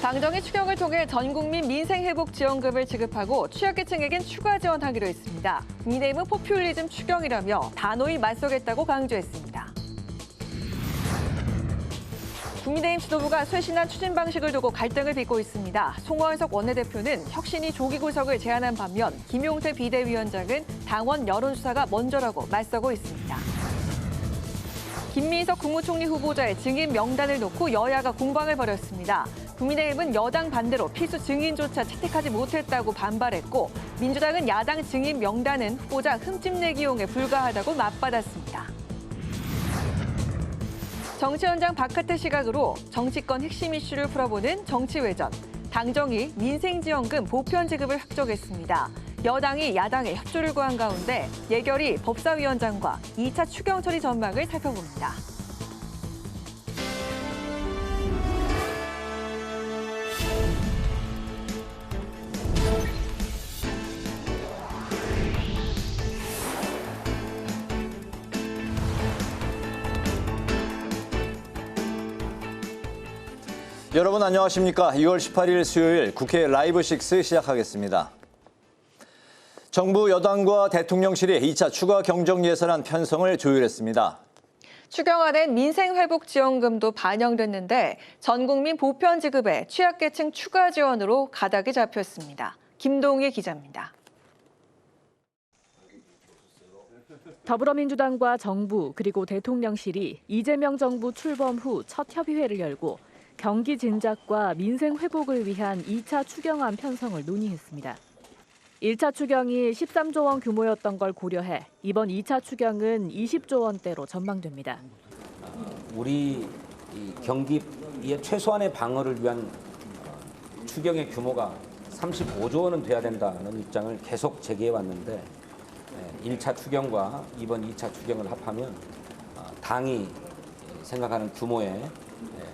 당정이 추경을 통해 전국민 민생회복지원금을 지급하고 취약계층에겐 추가 지원하기로 했습니다. 국민의힘은 포퓰리즘 추경이라며 단호히 맞서겠다고 강조했습니다. 국민의힘 지도부가 쇄신한 추진 방식을 두고 갈등을 빚고 있습니다. 송원석 원내대표는 혁신이 조기 구석을 제안한 반면 김용태 비대위원장은 당원 여론조사가 먼저라고 맞서고 있습니다. 김민석 국무총리 후보자의 증인 명단을 놓고 여야가 공방을 벌였습니다. 국민의힘은 여당 반대로 필수 증인조차 채택하지 못했다고 반발했고 민주당은 야당 증인 명단은 후보자 흠집내기용에 불과하다고 맞받았습니다. 정치 현장 바깥의 시각으로 정치권 핵심 이슈를 풀어보는 정치외전. 당정이 민생지원금 보편 지급을 확정했습니다. 여당이 야당의 협조를 구한 가운데 예결위 법사위원장과 2차 추경 처리 전망을 살펴봅니다. 여러분 안녕하십니까? 2월 18일 수요일 국회 라이브 6 시작하겠습니다. 정부 여당과 대통령실이 2차 추가 경정 예산안 편성을 조율했습니다. 추경안엔 민생회복지원금도 반영됐는데 전국민 보편 지급에 취약계층 추가 지원으로 가닥이 잡혔습니다. 김동희 기자입니다. 더불어민주당과 정부 그리고 대통령실이 이재명 정부 출범 후 첫 협의회를 열고 경기 진작과 민생 회복을 위한 2차 추경안 편성을 논의했습니다. 1차 추경이 13조 원 규모였던 걸 고려해 이번 2차 추경은 20조 원대로 전망됩니다. 우리 경기의 최소한의 방어를 위한 추경의 규모가 35조 원은 돼야 된다는 입장을 계속 제기해 왔는데 1차 추경과 이번 2차 추경을 합하면 당이 생각하는 규모에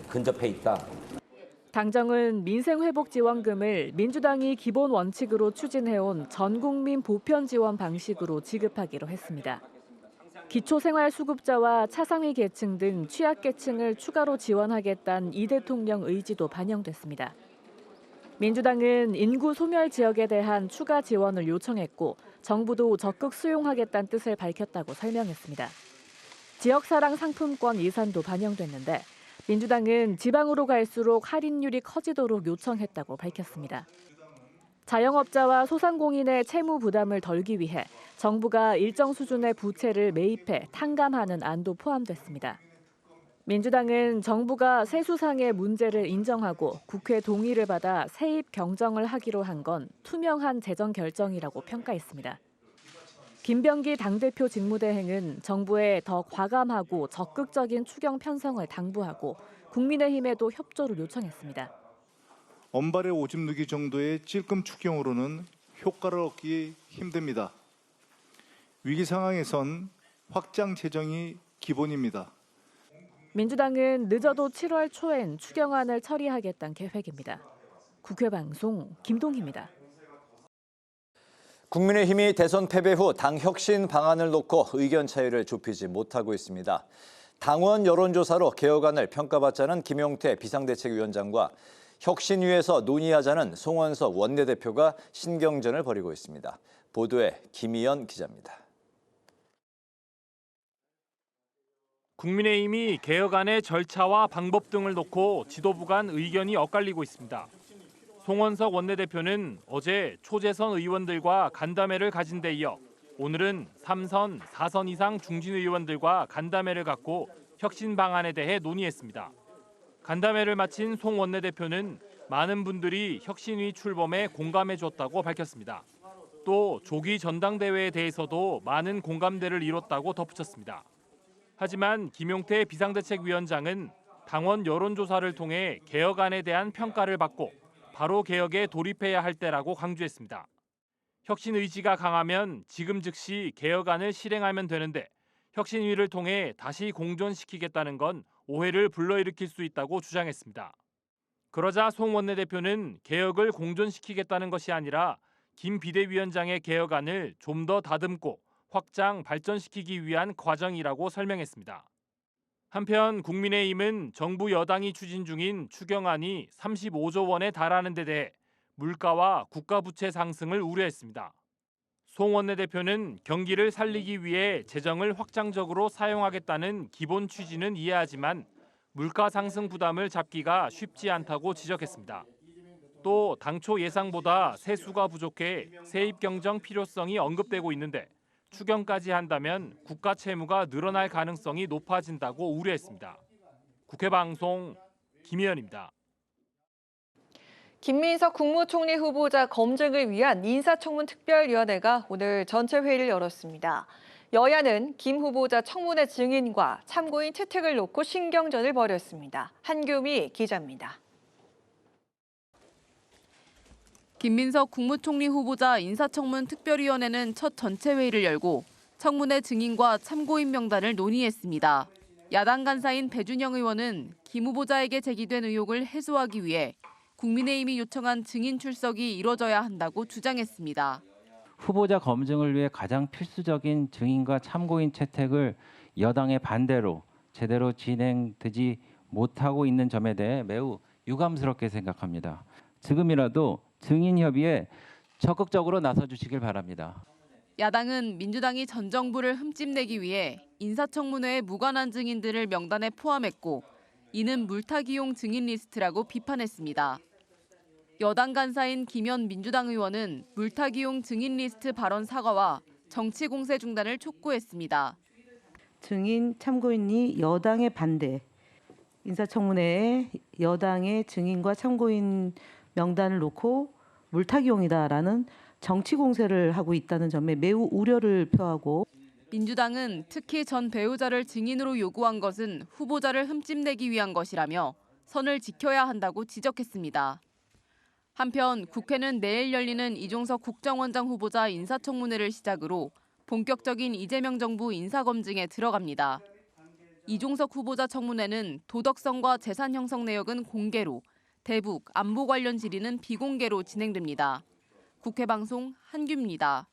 근접해 있다. 당정은 민생회복지원금을 민주당이 기본 원칙으로 추진해온 전국민 보편 지원 방식으로 지급하기로 했습니다. 기초생활수급자와 차상위 계층 등 취약계층을 추가로 지원하겠다는 이 대통령 의지도 반영됐습니다. 민주당은 인구 소멸 지역에 대한 추가 지원을 요청했고 정부도 적극 수용하겠다는 뜻을 밝혔다고 설명했습니다. 지역사랑 상품권 예산도 반영됐는데 민주당은 지방으로 갈수록 할인율이 커지도록 요청했다고 밝혔습니다. 자영업자와 소상공인의 채무 부담을 덜기 위해 정부가 일정 수준의 부채를 매입해 탕감하는 안도 포함됐습니다. 민주당은 정부가 세수상의 문제를 인정하고 국회 동의를 받아 세입 경정을 하기로 한 건 투명한 재정 결정이라고 평가했습니다. 김병기 당대표 직무대행은 정부에 더 과감하고 적극적인 추경 편성을 당부하고 국민의힘에도 협조를 요청했습니다. 엄발의 오줌 누기 정도의 찔끔 추경으로는 효과를 얻기 힘듭니다. 위기 상황에선 확장 재정이 기본입니다. 민주당은 늦어도 7월 초엔 추경안을 처리하겠다는 계획입니다. 국회 방송 김동희입니다. 국민의힘이 대선 패배 후 당 혁신 방안을 놓고 의견 차이를 좁히지 못하고 있습니다. 당원 여론조사로 개혁안을 평가받자는 김용태 비상대책위원장과 혁신위에서 논의하자는 송원석 원내대표가 신경전을 벌이고 있습니다. 보도에 김희연 기자입니다. 국민의힘이 개혁안의 절차와 방법 등을 놓고 지도부 간 의견이 엇갈리고 있습니다. 송원석 원내대표는 어제 초재선 의원들과 간담회를 가진 데 이어 오늘은 3선, 4선 이상 중진 의원들과 간담회를 갖고 혁신 방안에 대해 논의했습니다. 간담회를 마친 송 원내대표는 많은 분들이 혁신위 출범에 공감해줬다고 밝혔습니다. 또 조기 전당대회에 대해서도 많은 공감대를 이뤘다고 덧붙였습니다. 하지만 김용태 비상대책위원장은 당원 여론조사를 통해 개혁안에 대한 평가를 받고 바로 개혁에 돌입해야 할 때라고 강조했습니다. 혁신 의지가 강하면 지금 즉시 개혁안을 실행하면 되는데 혁신위를 통해 다시 공존시키겠다는 건 오해를 불러일으킬 수 있다고 주장했습니다. 그러자 송 원내대표는 개혁을 공존시키겠다는 것이 아니라 김 비대위원장의 개혁안을 좀 더 다듬고 확장, 발전시키기 위한 과정이라고 설명했습니다. 한편 국민의힘은 정부 여당이 추진 중인 추경안이 35조 원에 달하는 데 대해 물가와 국가부채 상승을 우려했습니다. 송 원내대표는 경기를 살리기 위해 재정을 확장적으로 사용하겠다는 기본 취지는 이해하지만 물가 상승 부담을 잡기가 쉽지 않다고 지적했습니다. 또 당초 예상보다 세수가 부족해 세입 경정 필요성이 언급되고 있는데 추경까지 한다면 국가 채무가 늘어날 가능성이 높아진다고 우려했습니다. 국회 방송 김희연입니다. 김민석 국무총리 후보자 검증을 위한 인사청문 특별위원회가 오늘 전체 회의를 열었습니다. 여야는 김 후보자 청문회 증인과 참고인 채택을 놓고 신경전을 벌였습니다. 한규미 기자입니다. 김민석 국무총리 후보자 인사청문 특별위원회는 첫 전체 회의를 열고 청문회 증인과 참고인 명단을 논의했습니다. 야당 간사인 배준영 의원은 김 후보자에게 제기된 의혹을 해소하기 위해 국민의힘이 요청한 증인 출석이 이뤄져야 한다고 주장했습니다. 후보자 검증을 위해 가장 필수적인 증인과 참고인 채택을 여당의 반대로 제대로 진행되지 못하고 있는 점에 대해 매우 유감스럽게 생각합니다. 지금이라도 증인 협의에 적극적으로 나서주시길 바랍니다. 야당은 민주당이 전 정부를 흠집내기 위해 인사청문회에 무관한 증인들을 명단에 포함했고 이는 물타기용 증인 리스트라고 비판했습니다. 여당 간사인 김현 민주당 의원은 물타기용 증인 리스트 발언 사과와 정치 공세 중단을 촉구했습니다. 증인 참고인이 여당의 반대, 인사청문회에 여당의 증인과 참고인 명단을 놓고 물타기용이다라는 정치 공세를 하고 있다는 점에 매우 우려를 표하고 민주당은 특히 전 배우자를 증인으로 요구한 것은 후보자를 흠집내기 위한 것이라며 선을 지켜야 한다고 지적했습니다. 한편 국회는 내일 열리는 이종석 국정원장 후보자 인사청문회를 시작으로 본격적인 이재명 정부 인사검증에 들어갑니다. 이종석 후보자 청문회는 도덕성과 재산 형성 내역은 공개로, 대북, 안보 관련 질의는 비공개로 진행됩니다. 국회 방송 한규입니다.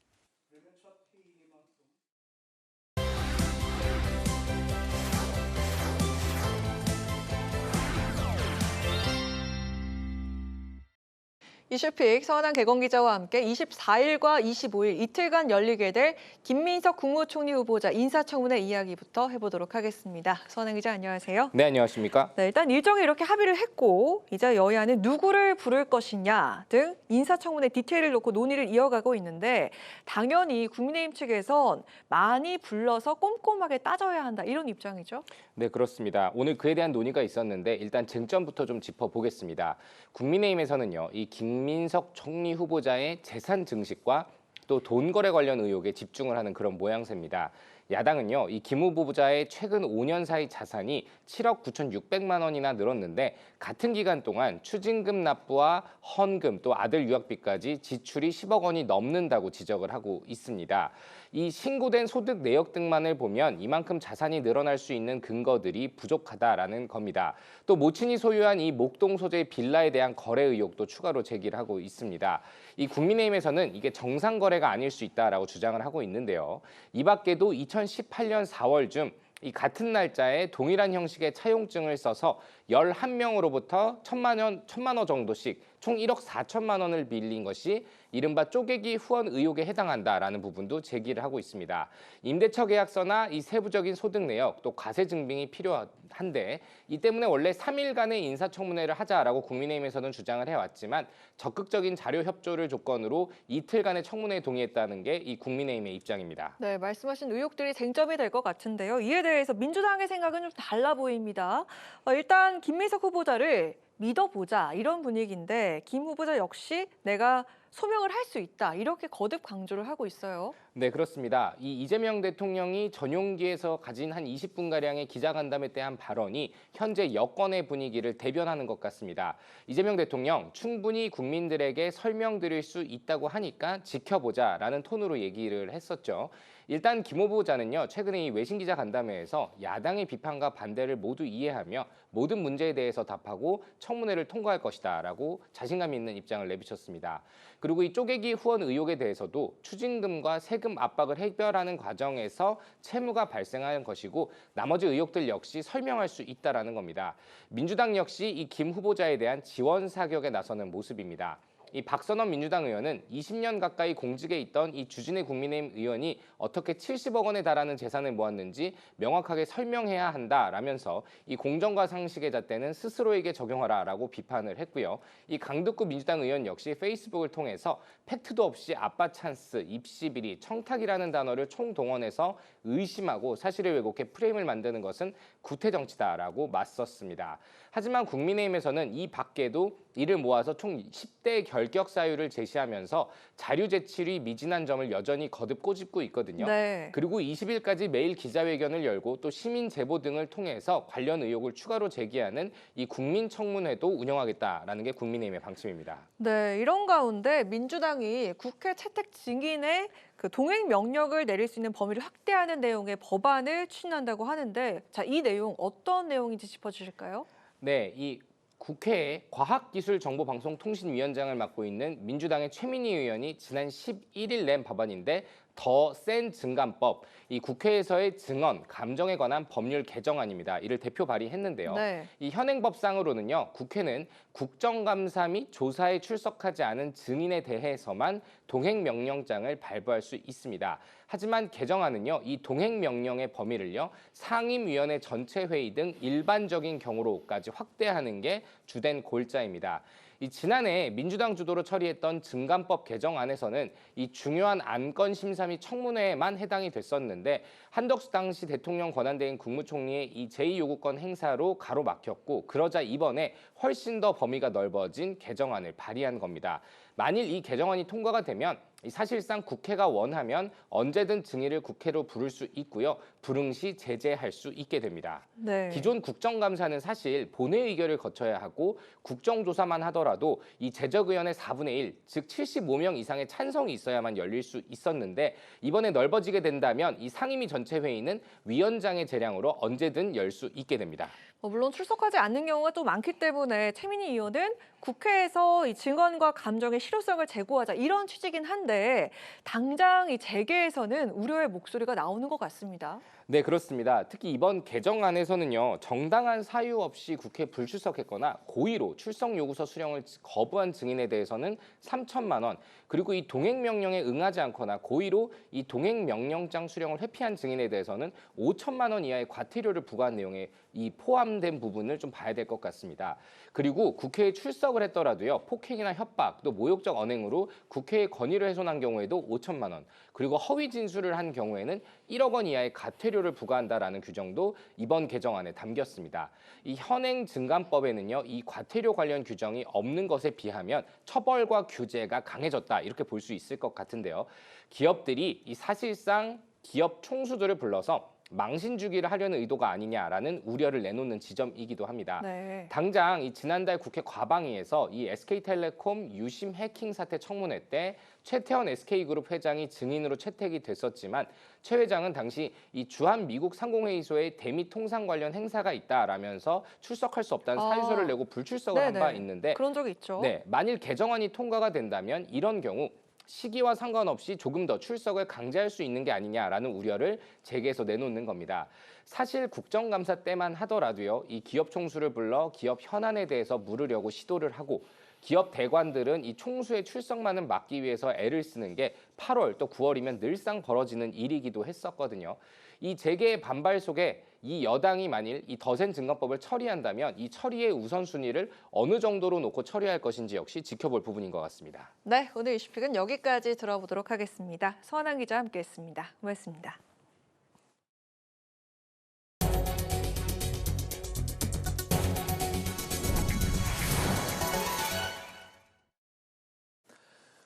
이슈픽 서은한 개공기자와 함께 24일과 25일 이틀간 열리게 될 김민석 국무총리 후보자 인사청문회 이야기부터 해보도록 하겠습니다. 서은한 기자 안녕하세요. 네, 안녕하십니까? 네, 일단 일정에 이렇게 합의를 했고 이제 여야는 누구를 부를 것이냐 등 인사청문회 디테일을 놓고 논의를 이어가고 있는데 당연히 국민의힘 측에선 많이 불러서 꼼꼼하게 따져야 한다 이런 입장이죠. 네, 그렇습니다. 오늘 그에 대한 논의가 있었는데 일단 쟁점부터 좀 짚어보겠습니다. 국민의힘에서는요, 이 김민석 총리 후보자의 재산 증식과 또 돈 거래 관련 의혹에 집중을 하는 그런 모양새입니다. 야당은요, 이 김 후보자의 최근 5년 사이 자산이 7억 9,600만 원이나 늘었는데 같은 기간 동안 추징금 납부와 헌금 또 아들 유학비까지 지출이 10억 원이 넘는다고 지적을 하고 있습니다. 이 신고된 소득 내역 등만을 보면 이만큼 자산이 늘어날 수 있는 근거들이 부족하다라는 겁니다. 또 모친이 소유한 이 목동 소재의 빌라에 대한 거래 의혹도 추가로 제기를 하고 있습니다. 이 국민의힘에서는 이게 정상 거래가 아닐 수 있다라고 주장을 하고 있는데요. 이 밖에도 2018년 4월쯤 이 같은 날짜에 동일한 형식의 차용증을 써서 11명으로부터 1,000만 원 정도씩 총 1억 4천만 원을 빌린 것이 이른바 쪼개기 후원 의혹에 해당한다라는 부분도 제기를 하고 있습니다. 임대차 계약서나 이 세부적인 소득 내역 또 과세 증빙이 필요한데 이 때문에 원래 3일간의 인사청문회를 하자라고 국민의힘에서는 주장을 해왔지만 적극적인 자료 협조를 조건으로 이틀간의 청문회에 동의했다는 게 이 국민의힘의 입장입니다. 네, 말씀하신 의혹들이 쟁점이 될 것 같은데요. 이에 대해서 민주당의 생각은 좀 달라 보입니다. 일단 김민석 후보자를 믿어보자 이런 분위기인데 김 후보자 역시 내가 소명을 할 수 있다 이렇게 거듭 강조를 하고 있어요. 네, 그렇습니다. 이 이재명 대통령이 전용기에서 가진 한 20분가량의 기자간담회 때 한 발언이 현재 여권의 분위기를 대변하는 것 같습니다. 이재명 대통령 충분히 국민들에게 설명드릴 수 있다고 하니까 지켜보자라는 톤으로 얘기를 했었죠. 일단 김 후보자는요, 최근에 이 외신 기자 간담회에서 야당의 비판과 반대를 모두 이해하며 모든 문제에 대해서 답하고 청문회를 통과할 것이다라고 자신감 있는 입장을 내비쳤습니다. 그리고 이 쪼개기 후원 의혹에 대해서도 추징금과 세금 압박을 해결하는 과정에서 채무가 발생한 것이고 나머지 의혹들 역시 설명할 수 있다라는 겁니다. 민주당 역시 이 김 후보자에 대한 지원 사격에 나서는 모습입니다. 이 박선원 민주당 의원은 20년 가까이 공직에 있던 이 주진의 국민의힘 의원이 어떻게 70억 원에 달하는 재산을 모았는지 명확하게 설명해야 한다라면서 이 공정과 상식의 잣대는 스스로에게 적용하라라고 비판을 했고요. 이 강득구 민주당 의원 역시 페이스북을 통해서 팩트도 없이 아빠 찬스, 입시 비리, 청탁이라는 단어를 총동원해서 의심하고 사실을 왜곡해 프레임을 만드는 것은 구태 정치다라고 맞섰습니다. 하지만 국민의힘에서는 이 밖에도 이를 모아서 총 10대 결격 사유를 제시하면서 자료 제출이 미진한 점을 여전히 거듭 꼬집고 있거든요. 네. 그리고 20일까지 매일 기자회견을 열고 또 시민 제보 등을 통해서 관련 의혹을 추가로 제기하는 이 국민청문회도 운영하겠다라는 게 국민의힘의 방침입니다. 네, 이런 가운데 민주당이 국회 채택 증인의 그 동행 명령을 내릴 수 있는 범위를 확대하는 내용의 법안을 추진한다고 하는데, 자, 이 내용 어떤 내용인지 짚어주실까요? 네, 이 국회의 과학기술정보방송통신위원장을 맡고 있는 민주당의 최민희 의원이 지난 11일 낸 법안인데 더 센 증감법, 이 국회에서의 증언, 감정에 관한 법률 개정안입니다. 이를 대표 발의했는데요. 네. 이 현행법상으로는요, 국회는 국정감사 및 조사에 출석하지 않은 증인에 대해서만 동행명령장을 발부할 수 있습니다. 하지만 개정안은요, 이 동행명령의 범위를요, 상임위원회 전체 회의 등 일반적인 경우로까지 확대하는 게 주된 골자입니다. 이 지난해 민주당 주도로 처리했던 증감법 개정안에서는 이 중요한 안건 심사 및 청문회에만 해당이 됐었는데 한덕수 당시 대통령 권한대행 국무총리의 이 제2요구권 행사로 가로막혔고, 그러자 이번에 훨씬 더 범위가 넓어진 개정안을 발의한 겁니다. 만일 이 개정안이 통과가 되면 사실상 국회가 원하면 언제든 증인을 국회로 부를 수 있고요. 불응 시 제재할 수 있게 됩니다. 네. 기존 국정감사는 사실 본회 의결을 거쳐야 하고 국정조사만 하더라도 이 제적의원의 4분의 1, 즉 75명 이상의 찬성이 있어야만 열릴 수 있었는데 이번에 넓어지게 된다면 이 상임위 전체 회의는 위원장의 재량으로 언제든 열 수 있게 됩니다. 물론 출석하지 않는 경우가 또 많기 때문에 최민희 의원은 국회에서 이 증언과 감정의 실효성을 제고하자 이런 취지긴 한데 당장 이 재계에서는 우려의 목소리가 나오는 것 같습니다. 네, 그렇습니다. 특히 이번 개정안에서는요, 정당한 사유 없이 국회에 불출석했거나 고의로 출석 요구서 수령을 거부한 증인에 대해서는 3천만 원, 그리고 이 동행명령에 응하지 않거나 고의로 이 동행명령장 수령을 회피한 증인에 대해서는 5천만 원 이하의 과태료를 부과한 내용에 이 포함된 부분을 좀 봐야 될 것 같습니다. 그리고 국회에 출석을 했더라도요, 폭행이나 협박, 또 모욕적 언행으로 국회의 권위를 훼손한 경우에도 5천만 원, 그리고 허위 진술을 한 경우에는 1억 원 이하의 과태료를 부과한다라는 규정도 이번 개정안에 담겼습니다. 이 현행 증감법에는요, 이 과태료 관련 규정이 없는 것에 비하면 처벌과 규제가 강해졌다, 이렇게 볼 수 있을 것 같은데요. 기업들이 이 사실상 기업 총수들을 불러서 망신 주기를 하려는 의도가 아니냐라는 우려를 내놓는 지점이기도 합니다. 네. 당장 이 지난달 국회 과방위에서 이 SK텔레콤 유심 해킹 사태 청문회 때 최태원 SK그룹 회장이 증인으로 채택이 됐었지만 최 회장은 당시 이 주한 미국 상공회의소에 대미 통상 관련 행사가 있다라면서 출석할 수 없다는 사유서를 내고 불출석을 한 바 있는데, 그런 적이 있죠. 네, 만일 개정안이 통과가 된다면 이런 경우 시기와 상관없이 조금 더 출석을 강제할 수 있는 게 아니냐라는 우려를 재계에서 내놓는 겁니다. 사실 국정감사 때만 하더라도요, 이 기업 총수를 불러 기업 현안에 대해서 물으려고 시도를 하고 기업 대관들은 이 총수의 출석만은 막기 위해서 애를 쓰는 게 8월 또 9월이면 늘상 벌어지는 일이기도 했었거든요. 이 재계의 반발 속에 이 여당이 만일 이 더 센 증거법을 처리한다면 이 처리의 우선순위를 어느 정도로 놓고 처리할 것인지 역시 지켜볼 부분인 것 같습니다. 네, 오늘 이슈픽은 여기까지 들어보도록 하겠습니다. 서하나 기자와 함께했습니다. 고맙습니다.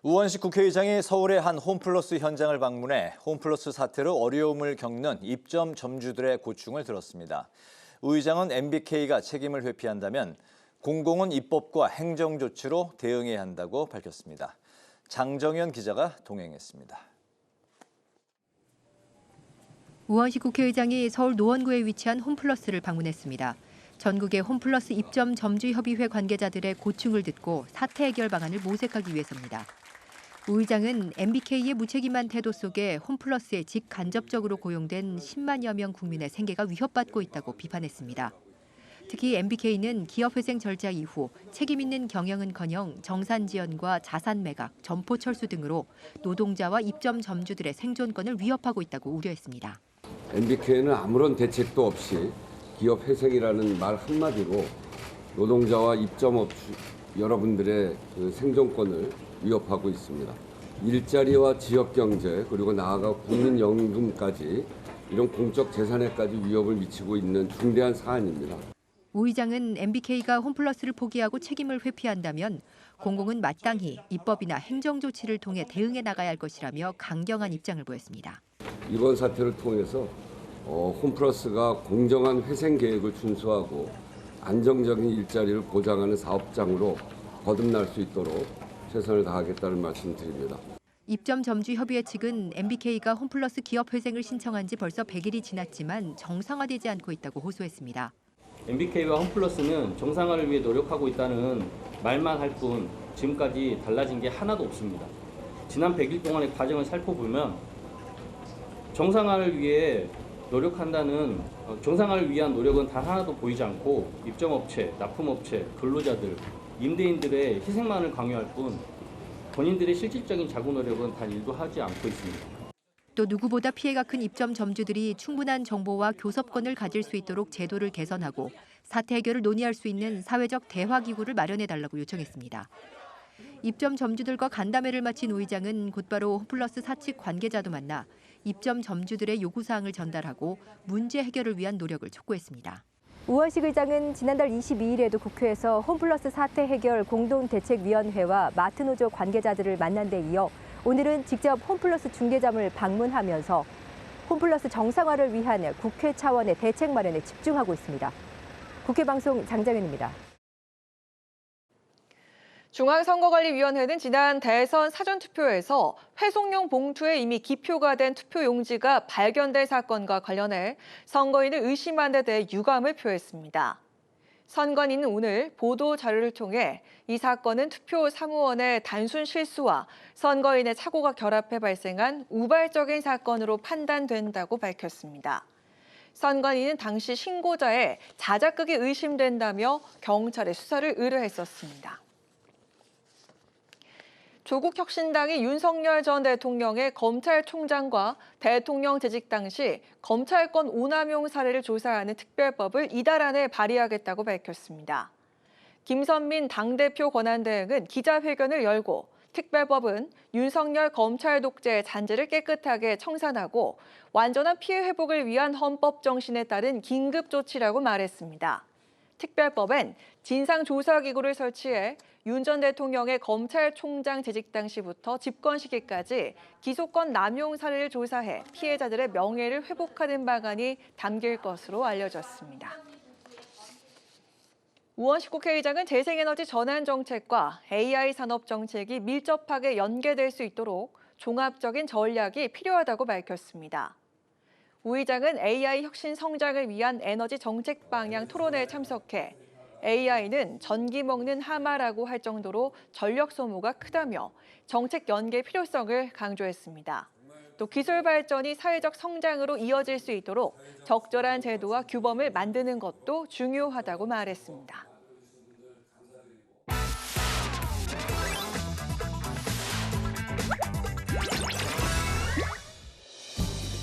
우원식 국회의장이 서울의 한 홈플러스 현장을 방문해 홈플러스 사태로 어려움을 겪는 입점 점주들의 고충을 들었습니다. 우 의장은 MBK가 책임을 회피한다면 공공은 입법과 행정조치로 대응해야 한다고 밝혔습니다. 장정현 기자가 동행했습니다. 우원식 국회의장이 서울 노원구에 위치한 홈플러스를 방문했습니다. 전국의 홈플러스 입점 점주협의회 관계자들의 고충을 듣고 사태 해결 방안을 모색하기 위해서입니다. 우 의장은 MBK의 무책임한 태도 속에 홈플러스에 직간접적으로 고용된 10만여 명 국민의 생계가 위협받고 있다고 비판했습니다. 특히 MBK는 기업회생 절차 이후 책임 있는 경영은커녕 정산 지연과 자산 매각, 점포 철수 등으로 노동자와 입점 점주들의 생존권을 위협하고 있다고 우려했습니다. MBK는 아무런 대책도 없이 기업 회생이라는 말 한마디로 노동자와 입점업주 여러분들의 그 생존권을 위협하고 있습니다. 일자리와 지역경제 그리고 나아가 국민연금까지 이런 공적 재산에까지 위협을 미치고 있는 중대한 사안입니다. 우 의장은 MBK가 홈플러스를 포기하고 책임을 회피한다면 공공은 마땅히 입법이나 행정조치를 통해 대응해 나가야 할 것이라며 강경한 입장을 보였습니다. 이번 사태를 통해서 홈플러스가 공정한 회생 계획을 준수하고 안정적인 일자리를 보장하는 사업장으로 거듭날 수 있도록 최선을 다하겠다는 말씀드립니다. 입점 점주 협의회 측은 MBK가 홈플러스 기업 회생을 신청한 지 벌써 100일이 지났지만 정상화되지 않고 있다고 호소했습니다. MBK와 홈플러스는 정상화를 위해 노력하고 있다는 말만 할 뿐 지금까지 달라진 게 하나도 없습니다. 지난 100일 동안의 과정을 살펴보면 정상화를 위해 노력한다는 정상화를 위한 노력은 단 하나도 보이지 않고 입점업체, 납품업체, 근로자들, 임대인들의 희생만을 강요할 뿐 본인들의 실질적인 자구 노력은 단 1도 하지 않고 있습니다. 또 누구보다 피해가 큰 입점 점주들이 충분한 정보와 교섭권을 가질 수 있도록 제도를 개선하고 사태 해결을 논의할 수 있는 사회적 대화기구를 마련해달라고 요청했습니다. 입점 점주들과 간담회를 마친 우 의장은 곧바로 홈플러스 사측 관계자도 만나 입점 점주들의 요구사항을 전달하고 문제 해결을 위한 노력을 촉구했습니다. 우원식 의장은 지난달 22일에도 국회에서 홈플러스 사태 해결 공동대책위원회와 마트노조 관계자들을 만난 데 이어 오늘은 직접 홈플러스 중개점을 방문하면서 홈플러스 정상화를 위한 국회 차원의 대책 마련에 집중하고 있습니다. 국회방송 장정현입니다. 중앙선거관리위원회는 지난 대선 사전투표에서 회송용 봉투에 이미 기표가 된 투표용지가 발견된 사건과 관련해 선거인을 의심한 데 대해 유감을 표했습니다. 선관위는 오늘 보도 자료를 통해 이 사건은 투표 사무원의 단순 실수와 선거인의 착오가 결합해 발생한 우발적인 사건으로 판단된다고 밝혔습니다. 선관위는 당시 신고자의 자작극이 의심된다며 경찰에 수사를 의뢰했었습니다. 조국혁신당이 윤석열 전 대통령의 검찰총장과 대통령 재직 당시 검찰권 오남용 사례를 조사하는 특별법을 이달 안에 발의하겠다고 밝혔습니다. 김선민 당대표 권한대행은 기자회견을 열고 특별법은 윤석열 검찰 독재의 잔재를 깨끗하게 청산하고 완전한 피해 회복을 위한 헌법 정신에 따른 긴급 조치라고 말했습니다. 특별법엔 진상조사기구를 설치해 윤 전 대통령의 검찰총장 재직 당시부터 집권 시기까지 기소권 남용 사례를 조사해 피해자들의 명예를 회복하는 방안이 담길 것으로 알려졌습니다. 우원식 국회의장은 재생에너지 전환 정책과 AI 산업 정책이 밀접하게 연계될 수 있도록 종합적인 전략이 필요하다고 밝혔습니다. 우 의장은 AI 혁신 성장을 위한 에너지 정책 방향 토론회에 참석해 AI는 전기 먹는 하마라고 할 정도로 전력 소모가 크다며 정책 연계 필요성을 강조했습니다. 또 기술 발전이 사회적 성장으로 이어질 수 있도록 적절한 제도와 규범을 만드는 것도 중요하다고 말했습니다.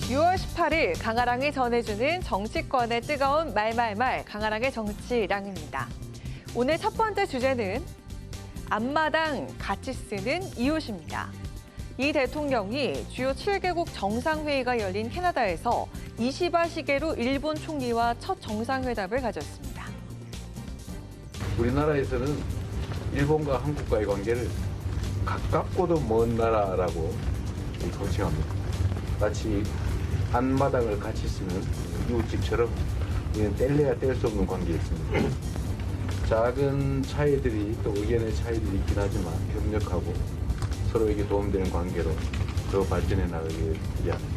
6월 18일 강아랑이 전해주는 정치권의 뜨거운 말말말 강아랑의 정치랑입니다. 오늘 첫 번째 주제는 앞마당 같이 쓰는 이웃입니다. 이 대통령이 주요 7개국 정상회의가 열린 캐나다에서 이시바 시게루 일본 총리와 첫 정상회담을 가졌습니다. 우리나라에서는 일본과 한국과의 관계를 가깝고도 먼 나라라고 통칭합니다. 마치 앞마당을 같이 쓰는 이웃집처럼 우리는 뗄래야 뗄 수 없는 관계에 있습니다. 작은 차이들이 또 의견의 차이들이 있긴 하지만 협력하고 서로에게 도움되는 관계로 더 발전해 나가길 기대합니다.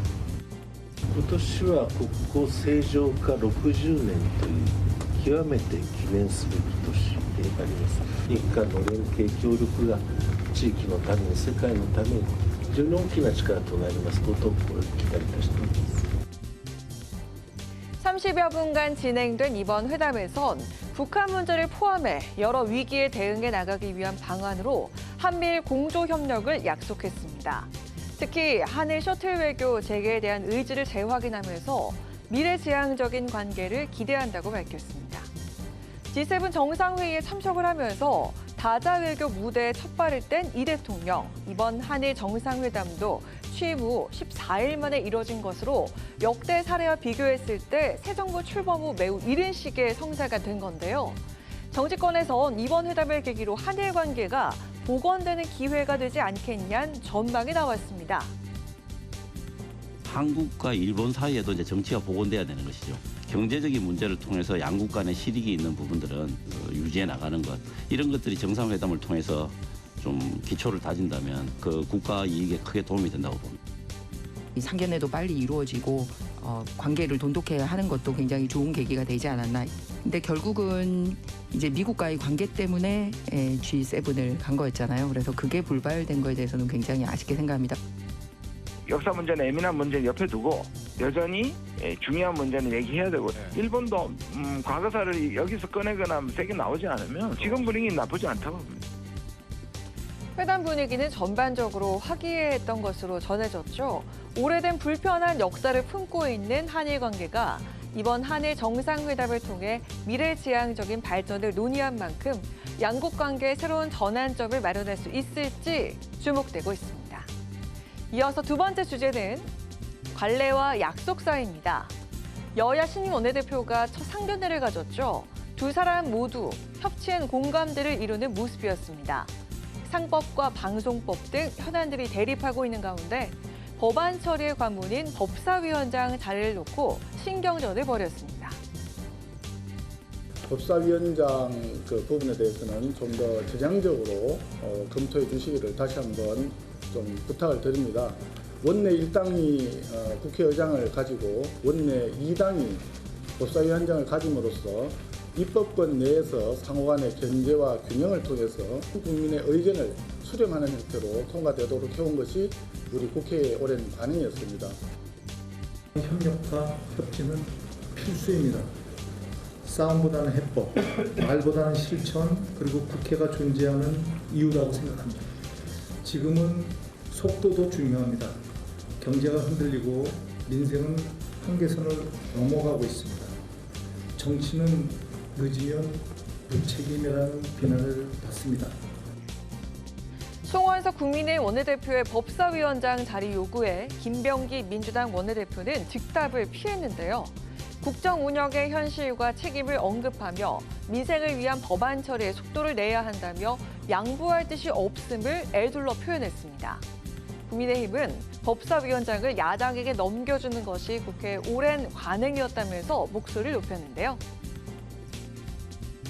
今年は国交正常化60年という極めて記念すべき年であります。日韓の連携協力が地域のために世界のために非常に大きな力となりますことを期待いたしております。 30여 분간 진행된 이번 회담에선 북한 문제를 포함해 여러 위기에 대응해 나가기 위한 방안으로 한미일 공조 협력을 약속했습니다. 특히 한일 셔틀 외교 재개에 대한 의지를 재확인하면서 미래지향적인 관계를 기대한다고 밝혔습니다. G7 정상회의에 참석을 하면서 다자 외교 무대에 첫 발을 뗀 이 대통령. 이번 한일 정상회담도 취임 후 14일 만에 이뤄진 것으로 역대 사례와 비교했을 때 새 정부 출범 후 매우 이른 시기에 성사가 된 건데요. 정치권에선 이번 회담을 계기로 한일 관계가 복원되는 기회가 되지 않겠냐는 전망이 나왔습니다. 한국과 일본 사이에도 이제 정치가 복원돼야 되는 것이죠. 경제적인 문제를 통해서 양국 간의 실익이 있는 부분들은 유지해 나가는 것, 이런 것들이 정상회담을 통해서 좀 기초를 다진다면 그 국가 이익에 크게 도움이 된다고 봅니다. 이 상견례도 빨리 이루어지고 관계를 돈독해야 하는 것도 굉장히 좋은 계기가 되지 않았나. 근데 결국은 이제 미국과의 관계 때문에 G7을 간 거였잖아요. 그래서 그게 불발된 거에 대해서는 굉장히 아쉽게 생각합니다. 역사 문제나 예민한 문제는 옆에 두고 여전히 중요한 문제는 얘기해야 되고 일본도 과거사를 여기서 꺼내거나 세게 나오지 않으면 지금 분위기는 나쁘지 않다고 봅니다. 회담 분위기는 전반적으로 화기애애했던 것으로 전해졌죠. 오래된 불편한 역사를 품고 있는 한일 관계가 이번 한일 정상회담을 통해 미래지향적인 발전을 논의한 만큼 양국 관계의 새로운 전환점을 마련할 수 있을지 주목되고 있습니다. 이어서 두 번째 주제는 관례와 약속사입니다. 여야 신임 원내대표가 첫 상견례를 가졌죠. 두 사람 모두 협치엔 공감대를 이루는 모습이었습니다. 상법과 방송법 등 현안들이 대립하고 있는 가운데 법안 처리의 관문인 법사위원장 자리를 놓고 신경전을 벌였습니다. 법사위원장 그 부분에 대해서는 좀 더 전향적으로 검토해 주시기를 다시 한번 좀 부탁을 드립니다. 원내 1당이 국회의장을 가지고 원내 2당이 법사위원장을 가짐으로써 입법권 내에서 상호간의 견제와 균형을 통해서 국민의 의견을 수렴하는 형태로 통과되도록 해온 것이 우리 국회의 오랜 관행이었습니다. 협력과 협치는 필수입니다. 싸움보다는 해법, 말보다는 실천, 그리고 국회가 존재하는 이유라고 생각합니다. 지금은 속도도 중요합니다. 경제가 흔들리고 민생은 한계선을 넘어가고 있습니다. 정치는 늦으면 무책임이라는 비난을 받습니다. 송원석 국민의힘 원내대표의 법사위원장 자리 요구에 김병기 민주당 원내대표는 즉답을 피했는데요. 국정 운영의 현실과 책임을 언급하며 민생을 위한 법안 처리에 속도를 내야 한다며 양보할 뜻이 없음을 애둘러 표현했습니다. 국민의힘은 법사위원장을 야당에게 넘겨주는 것이 국회의 오랜 관행이었다면서 목소리를 높였는데요.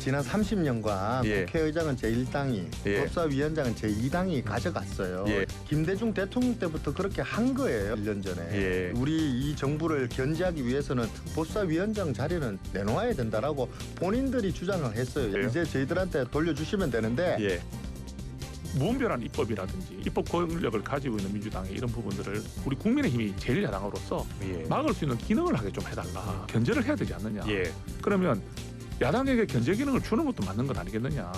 지난 30년간 국회의장은 제1당이, 법사위원장은 제2당이 가져갔어요. 김대중 대통령 때부터 그렇게 한 거예요, 1년 전에. 우리 이 정부를 견제하기 위해서는 법사위원장 자리는 내놓아야 된다라고 본인들이 주장을 했어요. 이제 저희들한테 돌려주시면 되는데. 무분별한 입법이라든지 입법 권력을 가지고 있는 민주당의 이런 부분들을 우리 국민의힘이 제1야당으로서 막을 수 있는 기능을 하게 좀 해달라. 견제를 해야 되지 않느냐. 그러면 야당에게 견제 기능을 주는 것도 맞는 것 아니겠느냐.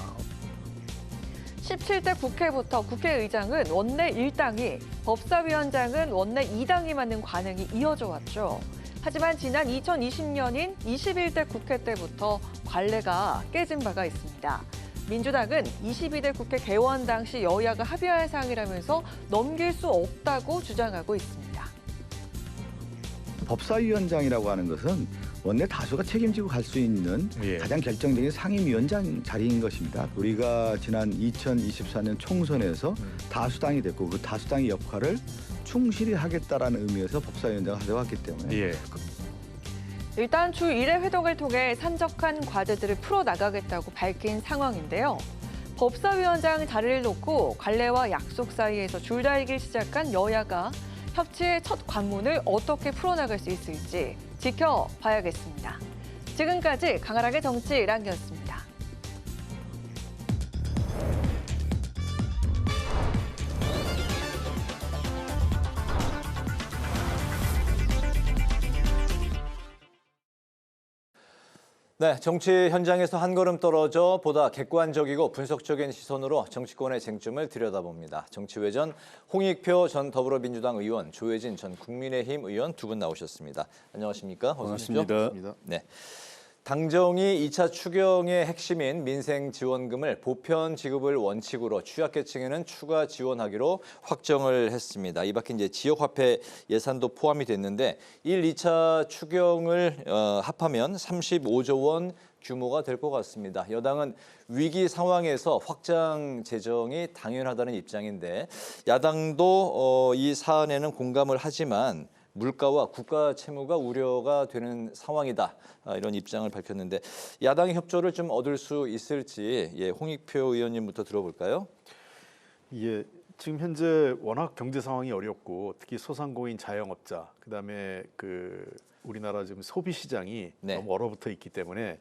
17대 국회부터 국회의장은 원내 1당이, 법사위원장은 원내 2당이 맡는 관행이 이어져 왔죠. 하지만 지난 2020년인 21대 국회 때부터 관례가 깨진 바가 있습니다. 민주당은 22대 국회 개원 당시 여야가 합의할 사항이라면서 넘길 수 없다고 주장하고 있습니다. 법사위원장이라고 하는 것은 원내 다수가 책임지고 갈 수 있는 가장 결정적인 상임위원장 자리인 것입니다. 우리가 지난 2024년 총선에서 다수당이 됐고 그 다수당의 역할을 충실히 하겠다라는 의미에서 법사위원장을 하려왔기 때문에 일단 주 1회 회동을 통해 산적한 과제들을 풀어나가겠다고 밝힌 상황인데요. 법사위원장 자리를 놓고 관례와 약속 사이에서 줄다리기를 시작한 여야가 협치의 첫 관문을 어떻게 풀어나갈 수 있을지 지켜봐야겠습니다. 지금까지 강하락의 정치 랑이었습니다. 네, 정치 현장에서 한 걸음 떨어져 보다 객관적이고 분석적인 시선으로 정치권의 쟁점을 들여다봅니다. 정치외전 홍익표 전 더불어민주당 의원, 조혜진 전 국민의힘 의원 두 분 나오셨습니다. 안녕하십니까? 어서 오십시오. 반갑습니다. 네. 당정이 2차 추경의 핵심인 민생지원금을 보편 지급을 원칙으로 취약계층에는 추가 지원하기로 확정을 했습니다. 이 밖에 이제 지역화폐 예산도 포함이 됐는데 1, 2차 추경을 합하면 35조 원 규모가 될 것 같습니다. 여당은 위기 상황에서 확장 재정이 당연하다는 입장인데 야당도 이 사안에는 공감을 하지만 물가와 국가 채무가 우려가 되는 상황이다. 이런 입장을 밝혔는데 야당의 협조를 좀 얻을 수 있을지 홍익표 의원님부터 들어볼까요? 예, 지금 현재 워낙 경제 상황이 어렵고 특히 소상공인 자영업자 그다음에 우리나라 지금 소비 시장이 너무 얼어붙어 있기 때문에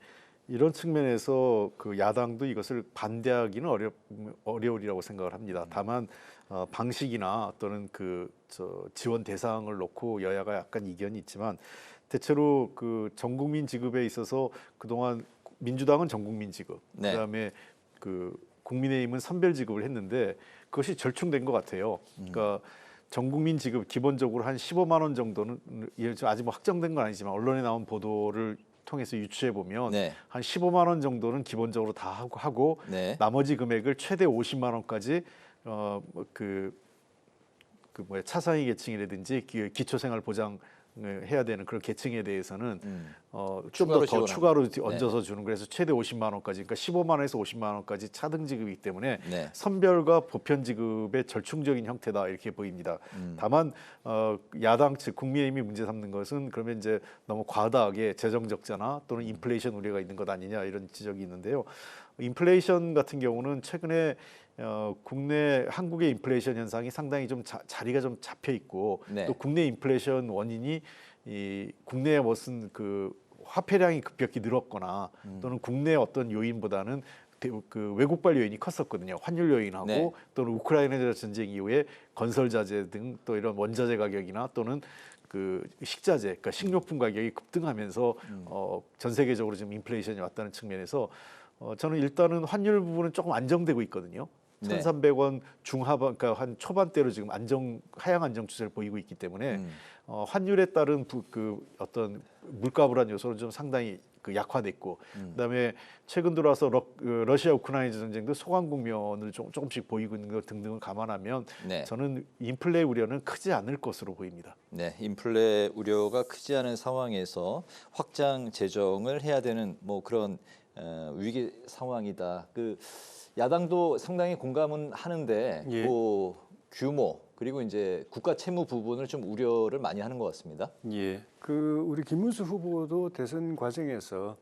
이런 측면에서 야당도 이것을 반대하기는 어려우리라고 생각을 합니다. 다만 방식이나 또는 지원 대상을 놓고 여야가 약간 이견이 있지만 대체로 전 국민 지급에 있어서 그동안 민주당은 전 국민 지급, 그다음에 국민의힘은 선별 지급을 했는데 그것이 절충된 것 같아요. 그러니까 전 국민 지급 기본적으로 한 15만 원 정도는 아직 뭐 확정된 건 아니지만 언론에 나온 보도를 통해서 유추해 보면 한 15만 원 정도는 기본적으로 다 하고 나머지 금액을 최대 50만 원까지 차상위 계층이라든지 기초생활 보장 해야 되는 그런 계층에 대해서는 좀 더 추가로 얹어서 주는 그래서 최대 50만 원까지 그러니까 15만 원에서 50만 원까지 차등 지급이기 때문에 선별과 보편 지급의 절충적인 형태다 이렇게 보입니다. 다만 야당 측 국민의힘이 문제 삼는 것은 그러면 이제 너무 과다하게 재정 적자나 또는 인플레이션 우려가 있는 것 아니냐 이런 지적이 있는데요. 인플레이션 같은 경우는 최근에 국내 한국의 인플레이션 현상이 상당히 좀 자리가 좀 잡혀 있고 또 국내 인플레이션 원인이 이 국내에 무슨 화폐량이 급격히 늘었거나 또는 국내 어떤 요인보다는 외국발 요인이 컸었거든요. 환율 요인하고 또는 우크라이나 전쟁 이후에 건설 자재 등 또 이런 원자재 가격이나 또는 식자재, 그러니까 식료품 가격이 급등하면서 전 세계적으로 지금 인플레이션이 왔다는 측면에서 저는 일단은 환율 부분은 조금 안정되고 있거든요. 1,300원 중하반, 그러니까 한 초반대로 지금 하향 안정 추세를 보이고 있기 때문에 환율에 따른 어떤 물가 불안 요소는 좀 상당히 약화됐고, 그다음에 최근 들어와서 러시아 우크라이나 전쟁도 소강 국면을 조금씩 보이고 있는 것 등등을 감안하면 저는 인플레 우려는 크지 않을 것으로 보입니다. 네, 인플레 우려가 크지 않은 상황에서 확장 재정을 해야 되는 뭐 그런 위기 상황이다. 야당도 상당히 공감은 하는데 규모 그리고 이제 국가 채무 부분을 좀 우려를 많이 하는 것 같습니다. 예, 우리 김문수 후보도 대선 과정에서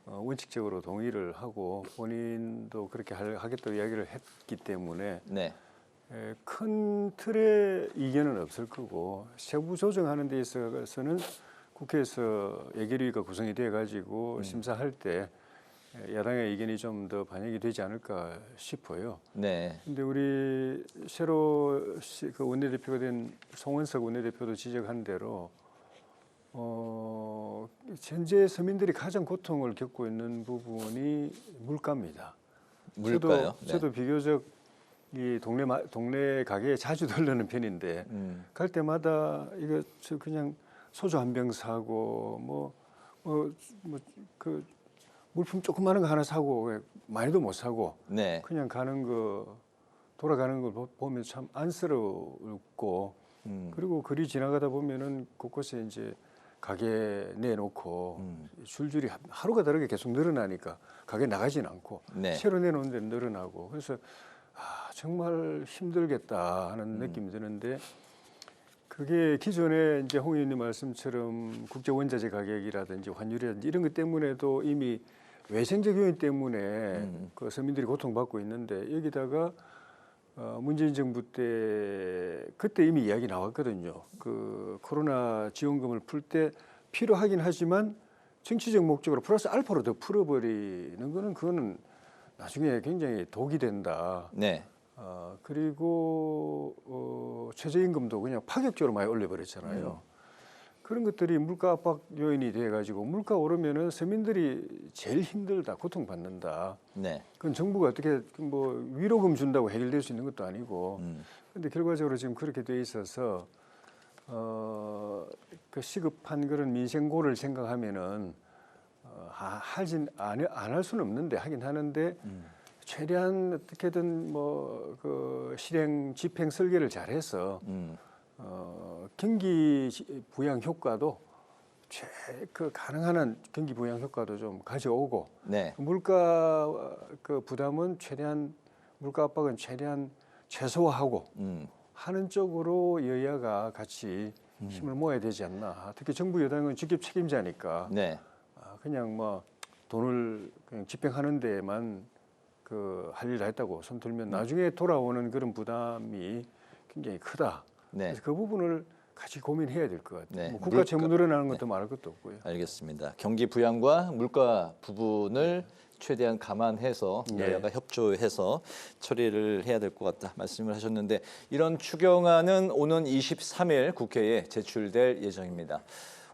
원칙적으로 동의를 하고 본인도 그렇게 하겠다고 이야기를 했기 때문에 큰 틀의 이견은 없을 거고 세부 조정하는 데 있어서는 국회에서 예결위가 구성이 돼 가지고 심사할 때 야당의 의견이 좀 더 반영이 되지 않을까 싶어요. 근데 우리 새로 원내대표가 된 송원석 원내대표도 지적한 대로 현재 서민들이 가장 고통을 겪고 있는 부분이 물가입니다. 물가요? 저도 비교적 이 동네 가게에 자주 들르는 편인데 갈 때마다 이거 그냥 소주 한 병 사고 물품 조그마한 거 하나 사고 많이도 못 사고 그냥 돌아가는 걸 보면 참 안쓰럽고 그리고 거리 지나가다 보면은 곳곳에 이제 가게 내놓고 줄줄이 하루가 다르게 계속 늘어나니까 가게 나가진 않고 새로 내놓은 데는 늘어나고 그래서 정말 힘들겠다 하는 느낌이 드는데 그게 기존에 이제 홍 의원님 말씀처럼 국제 원자재 가격이라든지 환율이라든지 이런 것 때문에도 이미 외생적 요인 때문에 서민들이 고통받고 있는데 여기다가 문재인 정부 때 그때 이미 이야기 나왔거든요. 그 코로나 지원금을 풀 때 필요하긴 하지만 정치적 목적으로 플러스 알파로 더 풀어버리는 거는 그거는 나중에 굉장히 독이 된다. 네. 그리고 최저임금도 그냥 파격적으로 많이 올려버렸잖아요. 그런 것들이 물가 압박 요인이 돼가지고 물가 오르면은 서민들이 제일 힘들다, 고통받는다. 네. 그건 정부가 어떻게 뭐 위로금 준다고 해결될 수 있는 것도 아니고. 근데 결과적으로 지금 그렇게 돼 있어서 그 시급한 그런 민생고를 생각하면은 안 할 수는 없는데 하긴 하는데 최대한 어떻게든 뭐 그 실행 집행 설계를 잘해서 경기 부양 효과도 그 가능한 한 경기 부양 효과도 좀 가져오고 네. 물가 그 부담은 최대한 물가 압박은 최대한 최소화하고 하는 쪽으로 여야가 같이 힘을 모아야 되지 않나. 특히 정부 여당은 직접 책임자니까 네. 그냥 뭐 돈을 그냥 집행하는 데만 그 할 일 다 했다고 손 들면 나중에 돌아오는 그런 부담이 굉장히 크다. 네. 그래서 그 부분을 같이 고민해야 될 것 같아요. 네. 뭐 국가 채무 늘어나는 것도 말할 것도 없고요. 알겠습니다. 경기 부양과 물가 부분을 최대한 감안해서 여야가 협조해서 처리를 해야 될 것 같다 말씀을 하셨는데 이런 추경안은 오는 23일 국회에 제출될 예정입니다.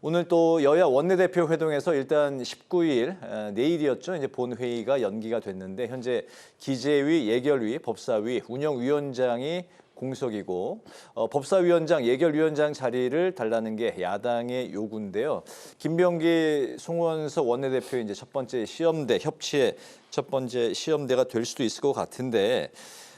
오늘 또 여야 원내대표 회동에서 일단 19일 내일이었죠. 이제 본회의가 연기가 됐는데 현재 기재위, 예결위, 법사위, 운영위원장이 공석이고 법사위원장, 예결위원장 자리를 달라는 게 야당의 요구인데요. 김병기, 송원석 원내대표 이제 첫 번째 시험대 협치의 첫 번째 시험대가 될 수도 있을 것 같은데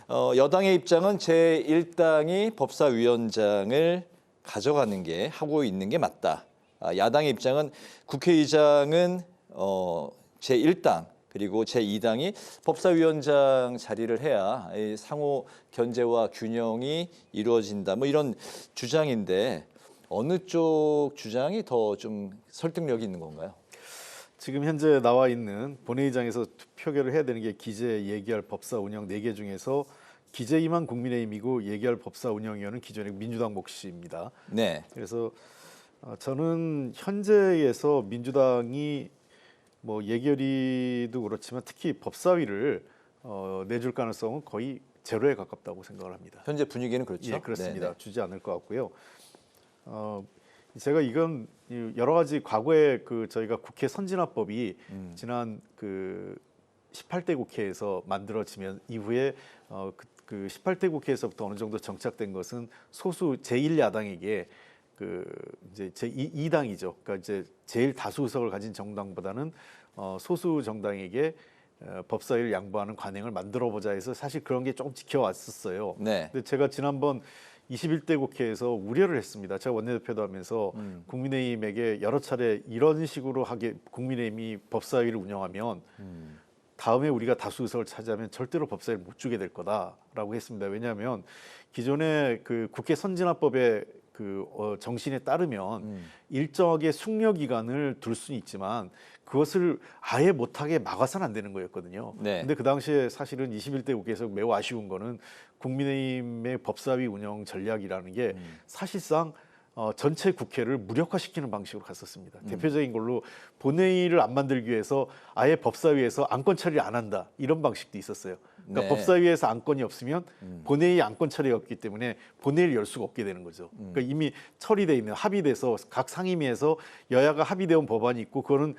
여당의 입장은 제1당이 법사위원장을 가져가는 게 하고 있는 게 맞다. 야당의 입장은 국회의장은 제1당 그리고 제2당이 법사위원장 자리를 해야 상호 견제와 균형이 이루어진다. 뭐 이런 주장인데 어느 쪽 주장이 더 좀 설득력이 있는 건가요? 지금 현재 나와 있는 본회의장에서 표결을 해야 되는 게 기재, 예결, 법사, 운영 4개 중에서 기재위만 국민의힘이고 예결, 법사, 운영위원은 기존의 민주당 몫입니다. 네. 그래서 저는 현재에서 민주당이 뭐 예결위도 그렇지만 특히 법사위를 내줄 가능성은 거의 제로에 가깝다고 생각을 합니다. 현재 분위기는 그렇죠? 예, 그렇습니다. 네네. 주지 않을 것 같고요. 제가 이건 여러 가지 과거에 그 저희가 국회 선진화법이 지난 그 18대 국회에서 만들어지면 이후에 그 18대 국회에서부터 어느 정도 정착된 것은 소수 제1야당에게 그 이제 제2당이죠. 그러니까 이제 제일 다수 의석을 가진 정당보다는 소수 정당에게 법사위를 양보하는 관행을 만들어 보자 해서 사실 그런 게 조금 지켜왔었어요. 네. 근데 제가 지난번 21대 국회에서 우려를 했습니다. 제가 원내대표도 하면서 국민의힘에게 여러 차례 이런 식으로 하게 국민의힘이 법사위를 운영하면 다음에 우리가 다수 의석을 차지하면 절대로 법사위를 못 주게 될 거다라고 했습니다. 왜냐하면 기존의 그 국회 선진화법의 그 정신에 따르면 일정하게 숙려 기간을 둘 수는 있지만 그것을 아예 못하게 막아서는 안 되는 거였거든요. 네. 근데 그 당시에 사실은 21대 국회에서 매우 아쉬운 거는 국민의힘의 법사위 운영 전략이라는 게 사실상 전체 국회를 무력화시키는 방식으로 갔었습니다. 대표적인 걸로 본회의를 안 만들기 위해서 아예 법사위에서 안건 처리를 안 한다 이런 방식도 있었어요. 그러니까 네. 법사위에서 안건이 없으면 본회의 안건 처리가 없기 때문에 본회의를 열 수가 없게 되는 거죠. 그러니까 이미 처리돼 있는 합의돼서 각 상임위에서 여야가 합의돼 온 법안이 있고 그거는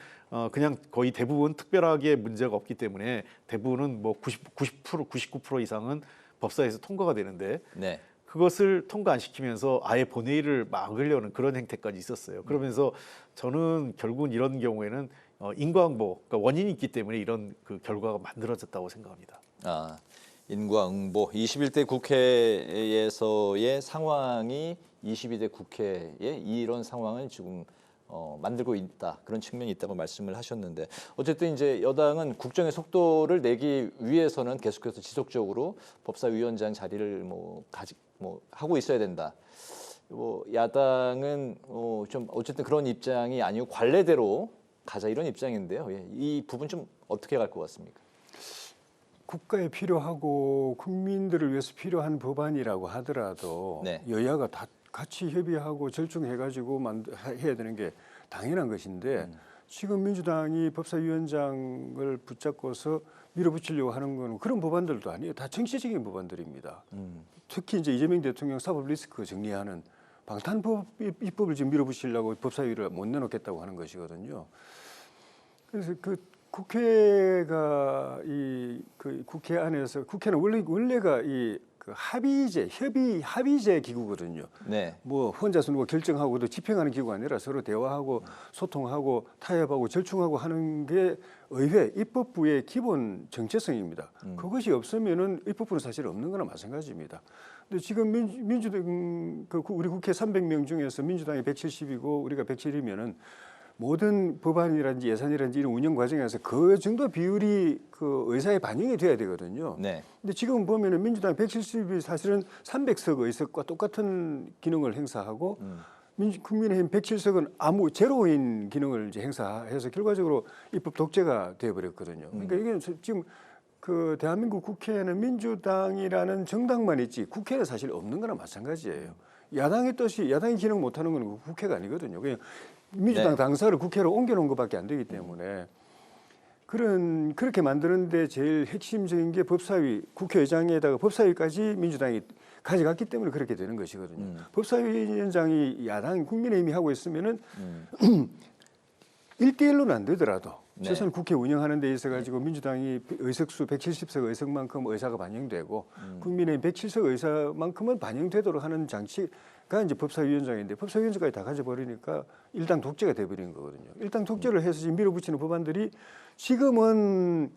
그냥 거의 대부분 특별하게 문제가 없기 때문에 대부분은 뭐 90%, 99% 이상은 법사위에서 통과가 되는데 네. 그것을 통과 안 시키면서 아예 본회의를 막으려는 그런 행태까지 있었어요. 그러면서 저는 결국은 이런 경우에는 인과응보, 그러니까 원인이 있기 때문에 이런 그 결과가 만들어졌다고 생각합니다. 인과응보. 21대 국회에서의 상황이 22대 국회에 이런 상황을 지금 만들고 있다. 그런 측면이 있다고 말씀을 하셨는데 어쨌든 이제 여당은 국정의 속도를 내기 위해서는 계속해서 지속적으로 법사위원장 자리를 하고 있어야 된다. 야당은 좀 어쨌든 그런 입장이 아니고 관례대로 가자 이런 입장인데요. 이 부분 좀 어떻게 갈 것 같습니까? 국가에 필요하고 국민들을 위해서 필요한 법안이라고 하더라도 네. 여야가 다 같이 협의하고 절충해가지고 해야 되는 게 당연한 것인데 지금 민주당이 법사위원장을 붙잡고서 밀어붙이려고 하는 건 그런 법안들도 아니에요. 다 정치적인 법안들입니다. 특히 이제 이재명 대통령 사법 리스크 정리하는 방탄법 입법을 지금 밀어붙이려고 법사위를 못 내놓겠다고 하는 것이거든요. 그래서 그 국회가 그 국회 안에서 국회는 원래가 그 합의제 기구거든요. 네. 뭐 혼자서 누가 결정하고 또 집행하는 기구가 아니라 서로 대화하고 소통하고 타협하고 절충하고 하는 게 의회 입법부의 기본 정체성입니다. 그것이 없으면은 입법부는 사실 없는 거나 마찬가지입니다. 근데 지금 민주당 우리 국회 300명 중에서 민주당이 170이고 우리가 107이면은 모든 법안이라든지 예산이라든지 이런 운영 과정에서 그 정도 비율이 그 의사에 반영이 돼야 되거든요. 네. 근데 지금 보면은 민주당 170이 사실은 300석 의석과 똑같은 기능을 행사하고 국민의힘 107석은 아무 제로인 기능을 이제 행사해서 결과적으로 입법 독재가 되어버렸거든요. 그러니까 이게 지금 그 대한민국 국회에는 민주당이라는 정당만 있지 국회는 사실 없는 거나 마찬가지예요. 야당의 뜻이 야당이 기능 못하는 건 국회가 아니거든요. 그냥 민주당 네. 당사를 국회로 옮겨놓은 것밖에 안 되기 때문에 그렇게 만드는데 제일 핵심적인 게 법사위, 국회의장에다가 법사위까지 민주당이 가져갔기 때문에 그렇게 되는 것이거든요. 법사위원장이 야당 국민의힘이 하고 있으면은 1대1로는 안 되더라도 네. 최소한 국회 운영하는 데 있어 가지고 민주당이 의석수 170석 의석만큼 의사가 반영되고 국민의힘 107석 의사만큼은 반영되도록 하는 장치가 이제 법사위원장인데 법사위원장까지 다 가져버리니까 일당 독재가 돼버린 거거든요. 일당 독재를 해서 지금 밀어붙이는 법안들이 지금은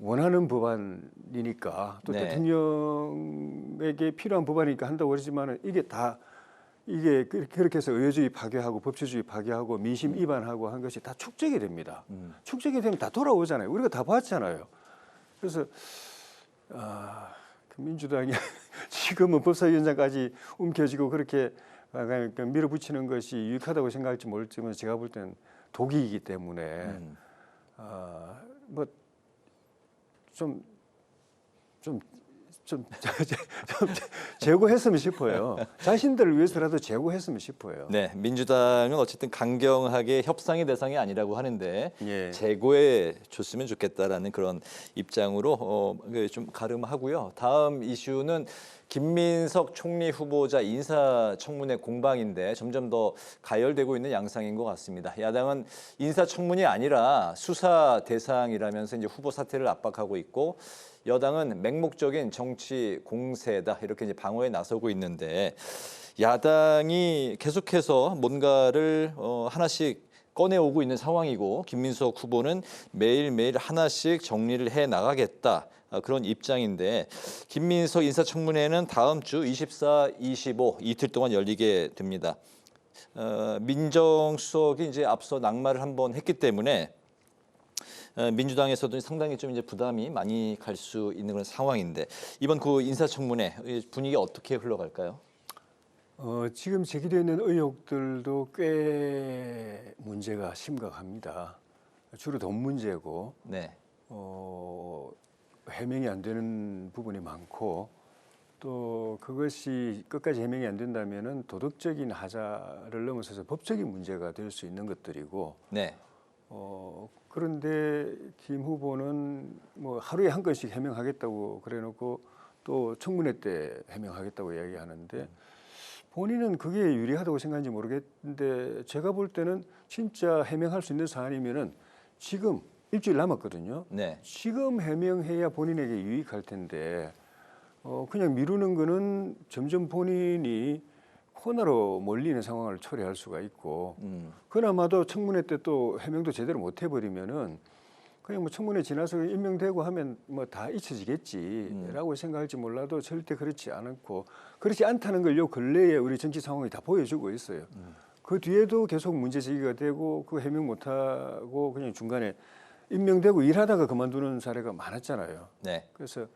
원하는 법안이니까 또 네. 대통령에게 필요한 법안이니까 한다고 그러지만 이게 그렇게 해서 의회주의 파괴하고 법치주의 파괴하고 민심 위반하고 한 것이 다 축적이 됩니다. 축적이 되면 다 돌아오잖아요. 우리가 다 봤잖아요. 그래서 그 민주당이 지금은 법사위원장까지 움켜쥐고 그렇게 밀어붙이는 것이 유익하다고 생각할지 모르지만 제가 볼 때는 독이기 때문에 뭐 좀 제고했으면 싶어요. 자신들을 위해서라도 제고했으면 싶어요. 네, 민주당은 어쨌든 강경하게 협상의 대상이 아니라고 하는데 예. 제고해 줬으면 좋겠다라는 그런 입장으로 좀 가름하고요. 다음 이슈는 김민석 총리 후보자 인사청문회 공방인데 점점 더 가열되고 있는 양상인 것 같습니다. 야당은 인사청문이 아니라 수사 대상이라면서 이제 후보 사퇴를 압박하고 있고 여당은 맹목적인 정치 공세다 이렇게 이제 방어에 나서고 있는데 야당이 계속해서 뭔가를 하나씩 꺼내오고 있는 상황이고 김민석 후보는 매일매일 하나씩 정리를 해 나가겠다. 그런 입장인데 김민석 인사청문회는 다음 주 24, 25 이틀 동안 열리게 됩니다. 민정수석이 이제 앞서 낙마를 한번 했기 때문에 민주당에서도 상당히 좀 이제 부담이 많이 갈 수 있는 그런 상황인데 이번 그 인사청문회 분위기 어떻게 흘러갈까요? 지금 제기되어 있는 의혹들도 꽤 문제가 심각합니다. 주로 돈 문제고 네. 해명이 안 되는 부분이 많고 또 그것이 끝까지 해명이 안 된다면은 도덕적인 하자를 넘어서서 법적인 문제가 될 수 있는 것들이고 네. 그런데 김 후보는 뭐 하루에 한 건씩 해명하겠다고 그래놓고 또 청문회 때 해명하겠다고 이야기하는데 본인은 그게 유리하다고 생각하는지 모르겠는데 제가 볼 때는 진짜 해명할 수 있는 사안이면은 지금 일주일 남았거든요. 네. 지금 해명해야 본인에게 유익할 텐데 그냥 미루는 거는 점점 본인이 코너로 몰리는 상황을 초래할 수가 있고 그나마도 청문회 때 또 해명도 제대로 못 해버리면은 그냥 뭐 청문회 지나서 임명되고 하면 뭐 다 잊혀지겠지라고 생각할지 몰라도 절대 그렇지 않고 그렇지 않다는 걸 요 근래에 우리 정치 상황이 다 보여주고 있어요. 그 뒤에도 계속 문제 제기가 되고 그 해명 못하고 그냥 중간에 임명되고 일하다가 그만두는 사례가 많았잖아요. 네. 그래서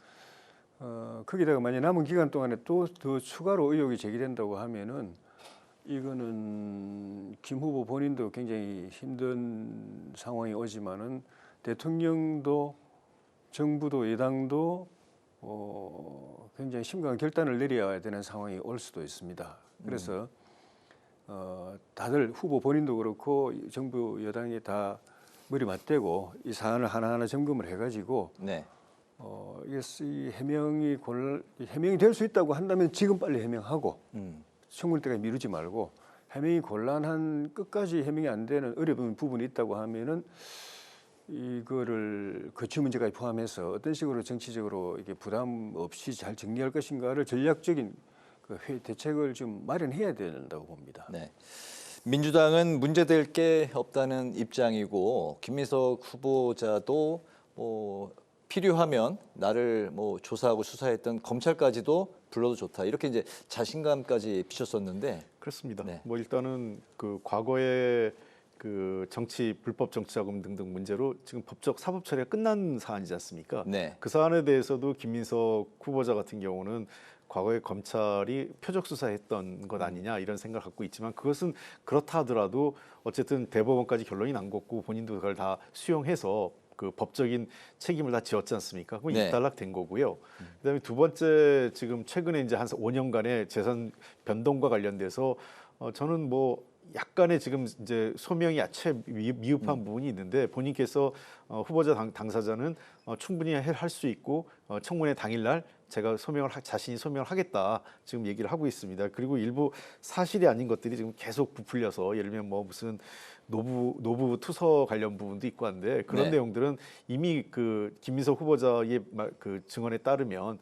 거기다가 만약 남은 기간 동안에 또 더 추가로 의혹이 제기된다고 하면은 이거는 김 후보 본인도 굉장히 힘든 상황이 오지만은 대통령도 정부도 여당도 굉장히 심각한 결단을 내려야 되는 상황이 올 수도 있습니다. 그래서 다들 후보 본인도 그렇고 정부 여당이 다 머리 맞대고 이 사안을 하나하나 점검을 해가지고 네. 이 해명이 될 수 있다고 한다면 지금 빨리 해명하고 청구일 때까지 미루지 말고 해명이 곤란한 끝까지 해명이 안 되는 어려운 부분이 있다고 하면은 이거를 거취 문제까지 포함해서 어떤 식으로 정치적으로 이게 부담 없이 잘 정리할 것인가를 전략적인 그 대책을 좀 마련해야 된다고 봅니다. 네. 민주당은 문제될 게 없다는 입장이고 김민석 후보자도 필요하면 나를 조사하고 수사했던 검찰까지도 불러도 좋다. 이렇게 이제 자신감까지 비쳤었는데 그렇습니다. 네. 일단은 그 과거에 그 정치 불법 정치자금 등등 문제로 지금 법적 사법 처리가 끝난 사안이지 않습니까? 네. 그 사안에 대해서도 김민석 후보자 같은 경우는 과거에 검찰이 표적 수사했던 것 아니냐 이런 생각을 갖고 있지만 그것은 그렇다 하더라도 어쨌든 대법원까지 결론이 난 거고 본인도 그걸 다 수용해서 그 법적인 책임을 다 지었지 않습니까? 그건 네. 입달락된 거고요. 그다음에 두 번째 지금 최근에 이제 한 5년간의 재산 변동과 관련돼서 저는 약간의 지금 이제 소명이 야채 미흡한 부분이 있는데 본인께서 후보자 당사자는 충분히 할 수 있고 청문회 당일날 제가 자신이 소명을 하겠다 지금 얘기를 하고 있습니다. 그리고 일부 사실이 아닌 것들이 지금 계속 부풀려서 예를 들면 무슨 노부 투서 관련 부분도 있고 한데 그런 네. 내용들은 이미 그 김민석 후보자의 그 증언에 따르면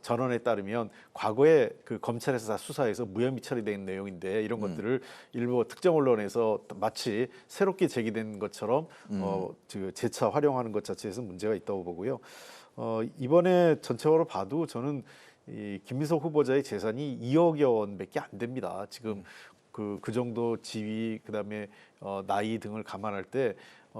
전원에 따르면 과거에 그 검찰에서 다 수사해서 무혐의 처리된 내용인데 이런 것들을 일부 특정 언론에서 마치 새롭게 제기된 것처럼 재차 활용하는 것 자체에서 문제가 있다고 보고요. 이번에 전체적으로 봐도 저는 이 김민석 후보자의 재산이 2억여 원밖에 안 됩니다. 지금 그 정도 지위 그다음에 나이 등을 감안할 때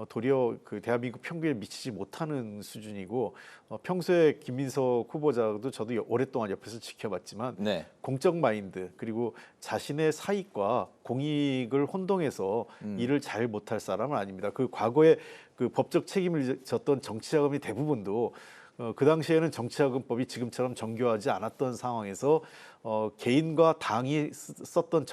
도리어 그 대한민국 평균에 미치지 못하는 수준이고 평소에 김민석 후보자도 저도 오랫동안 옆에서 지켜봤지만 네. 공적 마인드 그리고 자신의 사익과 공익을 혼동해서 일을 잘 못할 사람은 아닙니다. 그 과거에 그 법적 책임을 졌던 정치자금이 대부분도 그 당시에는 정치자금법이 지금처럼 정교하지 않았던 상황에서 개인과 당이 썼던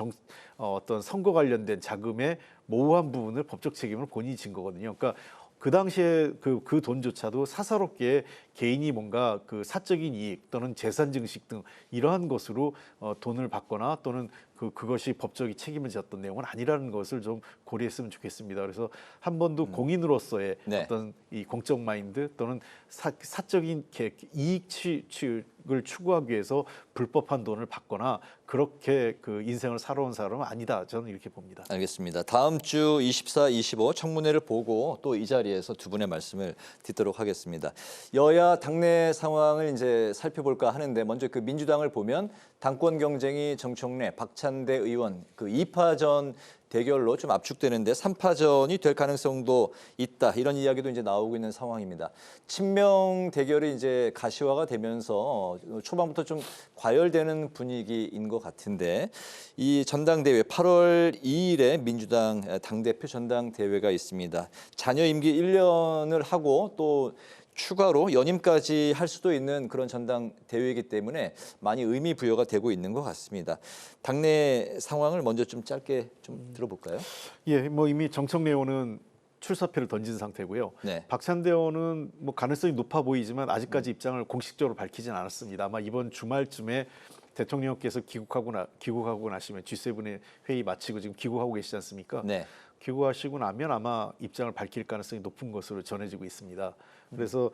어떤 선거 관련된 자금의 모호한 부분을 법적 책임을 본인이 진 거거든요. 그러니까 그 당시에 그 돈조차도 사사롭게 개인이 뭔가 그 사적인 이익 또는 재산 증식 등 이러한 것으로 돈을 받거나 또는 그것이 법적인 책임을 졌던 내용은 아니라는 것을 좀 고려했으면 좋겠습니다. 그래서 한 번도 공인으로서의 네. 어떤 이 공적 마인드 또는 사적인 이익 취득을 추구하기 위해서 불법한 돈을 받거나 그렇게 그 인생을 살아온 사람은 아니다. 저는 이렇게 봅니다. 알겠습니다. 다음 주 24, 25 청문회를 보고 또 이 자리에서 두 분의 말씀을 듣도록 하겠습니다. 여야 당내 상황을 이제 살펴볼까 하는데 먼저 그 민주당을 보면 당권 경쟁이 정청래, 박찬대 의원 그 2파전 대결로 좀 압축되는데 3파전이 될 가능성도 있다. 이런 이야기도 이제 나오고 있는 상황입니다. 친명 대결이 이제 가시화가 되면서 초반부터 좀 과열되는 분위기인 것 같은데 이 전당대회 8월 2일에 민주당 당대표 전당대회가 있습니다. 잔여 임기 1년을 하고 또 추가로 연임까지 할 수도 있는 그런 전당대회이기 때문에 많이 의미 부여가 되고 있는 것 같습니다. 당내 상황을 먼저 좀 짧게 좀 들어볼까요? 예, 이미 정청래 의원은 출사표를 던진 상태고요. 네. 박찬대 의원은 가능성이 높아 보이지만 아직까지 입장을 공식적으로 밝히진 않았습니다. 아마 이번 주말쯤에 대통령께서 귀국하고 나시면 G7의 회의 마치고 지금 귀국하고 계시지 않습니까? 네. 귀국하시고 나면 아마 입장을 밝힐 가능성이 높은 것으로 전해지고 있습니다. 그래서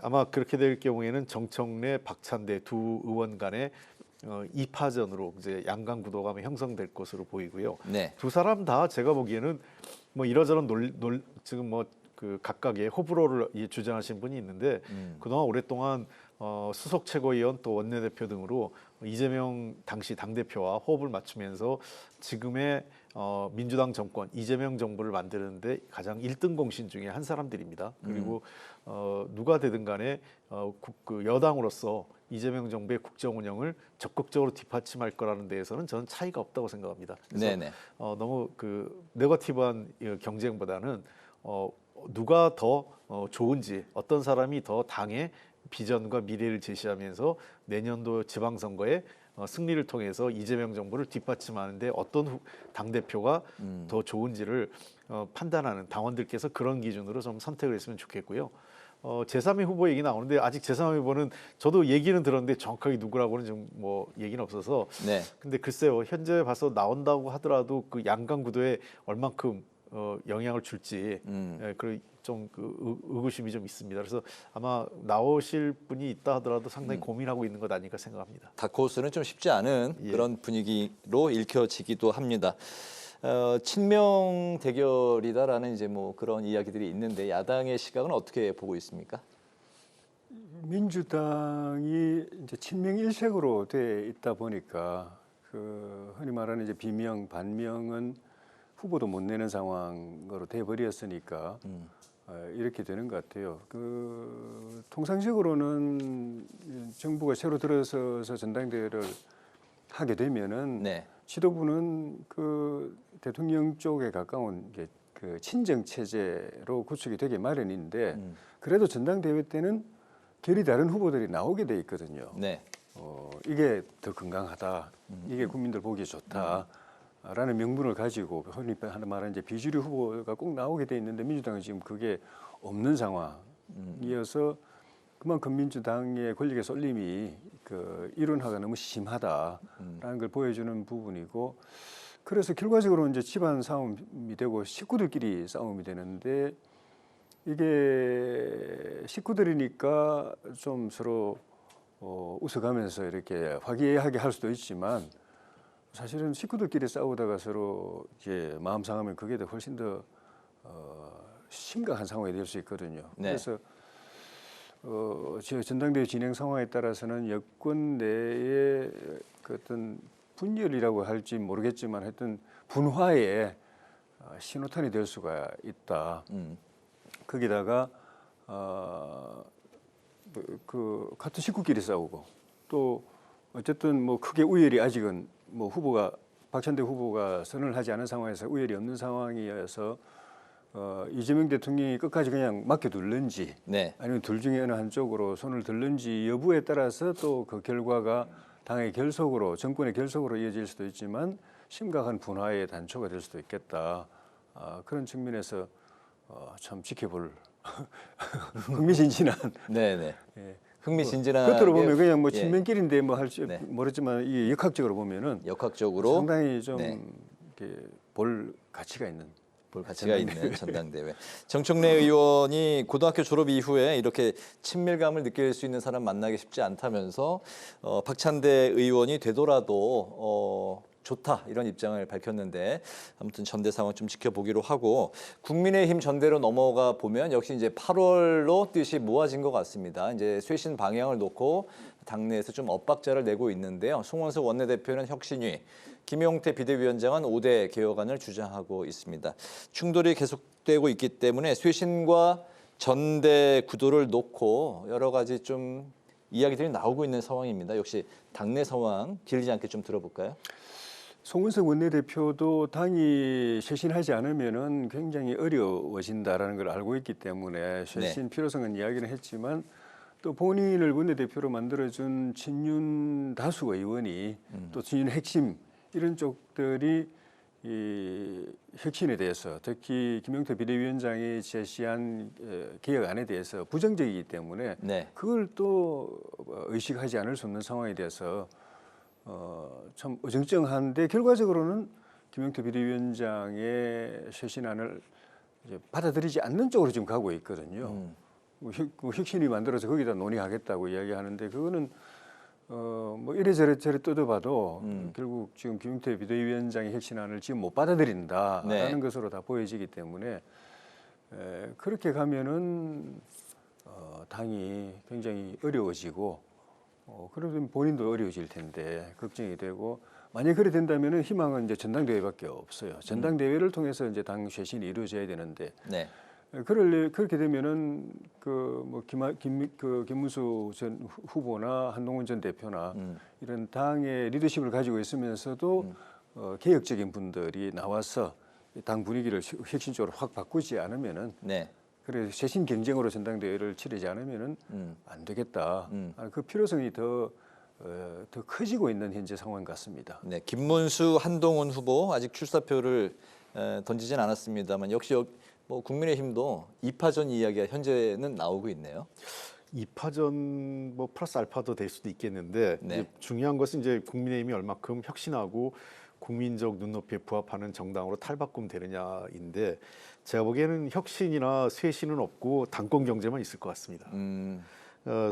아마 그렇게 될 경우에는 정청래, 박찬대 두 의원 간의 2파전으로 이제 양강 구도가 형성될 것으로 보이고요. 네. 두 사람 다 제가 보기에는 이러저런 지금 그 각각의 호불호를 주장하신 분이 있는데 그동안 오랫동안 수석 최고위원 또 원내대표 등으로 이재명 당시 당대표와 호흡을 맞추면서 지금의 민주당 정권 이재명 정부를 만드는데 가장 1등 공신 중에 한 사람들입니다. 그리고 누가 되든 간에 그 여당으로서 이재명 정부의 국정 운영을 적극적으로 뒷받침할 거라는 데에서는 저는 차이가 없다고 생각합니다. 그래서 네네. 너무 그 네거티브한 경쟁보다는 누가 더 좋은지, 어떤 사람이 더 당의 비전과 미래를 제시하면서 내년도 지방선거에 승리를 통해서 이재명 정부를 뒷받침하는데 어떤 당대표가 더 좋은지를 판단하는 당원들께서 그런 기준으로 좀 선택을 했으면 좋겠고요. 제3의 후보 얘기 나오는데 아직 제3의 후보는 저도 얘기는 들었는데 정확하게 누구라고는 좀 뭐 얘기는 없어서. 네. 근데 글쎄요, 현재 봐서 나온다고 하더라도 그 양강 구도에 얼만큼 영향을 줄지 좀 의구심이 좀 있습니다. 그래서 아마 나오실 분이 있다 하더라도 상당히 고민하고 있는 것 아닐까 생각합니다. 다크호스는 좀 쉽지 않은 그런 분위기로 읽혀지기도 합니다. 친명 대결이다라는 이제 뭐 그런 이야기들이 있는데 야당의 시각은 어떻게 보고 있습니까? 민주당이 이제 친명 일색으로 돼 있다 보니까 그 흔히 말하는 이제 비명 반명은 후보도 못 내는 상황으로 돼 버렸으니까 이렇게 되는 것 같아요. 그 통상적으로는 정부가 새로 들어서서 전당대회를 하게 되면은 지도부는 그 대통령 쪽에 가까운 그 친정 체제로 구축이 되게 마련인데 그래도 전당대회 때는 결이 다른 후보들이 나오게 돼 있거든요. 이게 더 건강하다, 이게 국민들 보기에 좋다라는 명분을 가지고 흔히 하는 말은 이제 비주류 후보가 꼭 나오게 돼 있는데 민주당은 지금 그게 없는 상황이어서 그만큼 민주당의 권력의 쏠림이 그 이론화가 너무 심하다라는 걸 보여주는 부분이고, 그래서 결과적으로 이제 집안 싸움이 되고 식구들끼리 싸움이 되는데 이게 식구들이니까 좀 서로 웃어가면서 이렇게 화기애애하게 할 수도 있지만 사실은 식구들끼리 싸우다가 서로 이제 마음 상하면 그게 더 훨씬 더 심각한 상황이 될 수 있거든요. 그래서 전당대회 진행 상황에 따라서는 여권 내의 그 어떤 분열이라고 할지 모르겠지만 하여튼 분화의 신호탄이 될 수가 있다. 거기다가 그 같은 식구끼리 싸우고 또 어쨌든 뭐 크게 우열이 아직은 뭐 후보가 박찬대 후보가 선언을 하지 않은 상황에서 우열이 없는 상황이어서 이재명 대통령이 끝까지 그냥 맡겨둘는지 아니면 둘 중에 어느 한쪽으로 손을 들는지 여부에 따라서 또 그 결과가 당의 결속으로 정권의 결속으로 이어질 수도 있지만 심각한 분화의 단초가 될 수도 있겠다. 그런 측면에서 참 지켜볼 흥미진진한. 네네. 흥미진진한. 겉으로 보면 그냥 뭐 친명끼리인데 뭐 할지 모르지만 이게 역학적으로 보면은 상당히 좀 이렇게 볼 가치가 있는. 전당대회. 정청래 의원이 고등학교 졸업 이후에 이렇게 친밀감을 느낄 수 있는 사람 만나기 쉽지 않다면서 박찬대 의원이 되더라도 좋다 이런 입장을 밝혔는데 아무튼 전대 상황 좀 지켜보기로 하고 국민의힘 전대로 넘어가 보면 역시 이제 8월로 뜻이 모아진 것 같습니다. 이제 쇄신 방향을 놓고 당내에서 좀 엇박자를 내고 있는데요. 송원석 원내대표는 혁신위, 김용태 비대위원장은 5대 개혁안을 주장하고 있습니다. 충돌이 계속되고 있기 때문에 쇄신과 전대 구도를 놓고 여러 가지 좀 이야기들이 나오고 있는 상황입니다. 역시 당내 상황 길지 않게 좀 들어볼까요? 송원석 원내대표도 당이 쇄신하지 않으면은 굉장히 어려워진다라는 걸 알고 있기 때문에 쇄신 필요성은 이야기는 했지만 또 본인을 원내대표로 만들어준 친윤 다수 의원이 또 친윤 핵심 이런 쪽들이 이 혁신에 대해서 특히 김용태 비대위원장이 제시한 개혁안에 대해서 부정적이기 때문에 그걸 또 의식하지 않을 수 없는 상황에 대해서 참 어정쩡한데 결과적으로는 김용태 비대위원장의 쇄신안을 이제 받아들이지 않는 쪽으로 지금 가고 있거든요. 혁신이 만들어서 거기다 논의하겠다고 이야기하는데 그거는 뭐 이래저래 뜯어봐도 결국 지금 김용태 비대위원장의 혁신안을 지금 못 받아들인다라는 것으로 다 보여지기 때문에 그렇게 가면은 당이 굉장히 어려워지고 그러면 본인도 어려워질 텐데 걱정이 되고 만약 그래 된다면은 희망은 이제 전당대회밖에 없어요. 전당대회를 통해서 이제 당 쇄신이 이루어져야 되는데. 그렇게 되면은 그 김문수 전 후보나 한동훈 전 대표나 이런 당의 리더십을 가지고 있으면서도 개혁적인 분들이 나와서 당 분위기를 혁신적으로 확 바꾸지 않으면은 그래서 쇄신 경쟁으로 전당대회를 치르지 않으면은 안 되겠다. 그 필요성이 더 커지고 있는 현재 상황 같습니다. 네, 김문수, 한동훈 후보 아직 출사표를 던지진 않았습니다만 역시 뭐 국민의힘도 2파전 이야기가 현재는 나오고 있네요. 2파전 뭐 플러스 알파도 될 수도 있겠는데 네. 이제 중요한 것은 이제 국민의힘이 얼마큼 혁신하고 국민적 눈높이에 부합하는 정당으로 탈바꿈 되느냐인데 제가 보기에는 혁신이나 쇄신은 없고 당권 경제만 있을 것 같습니다.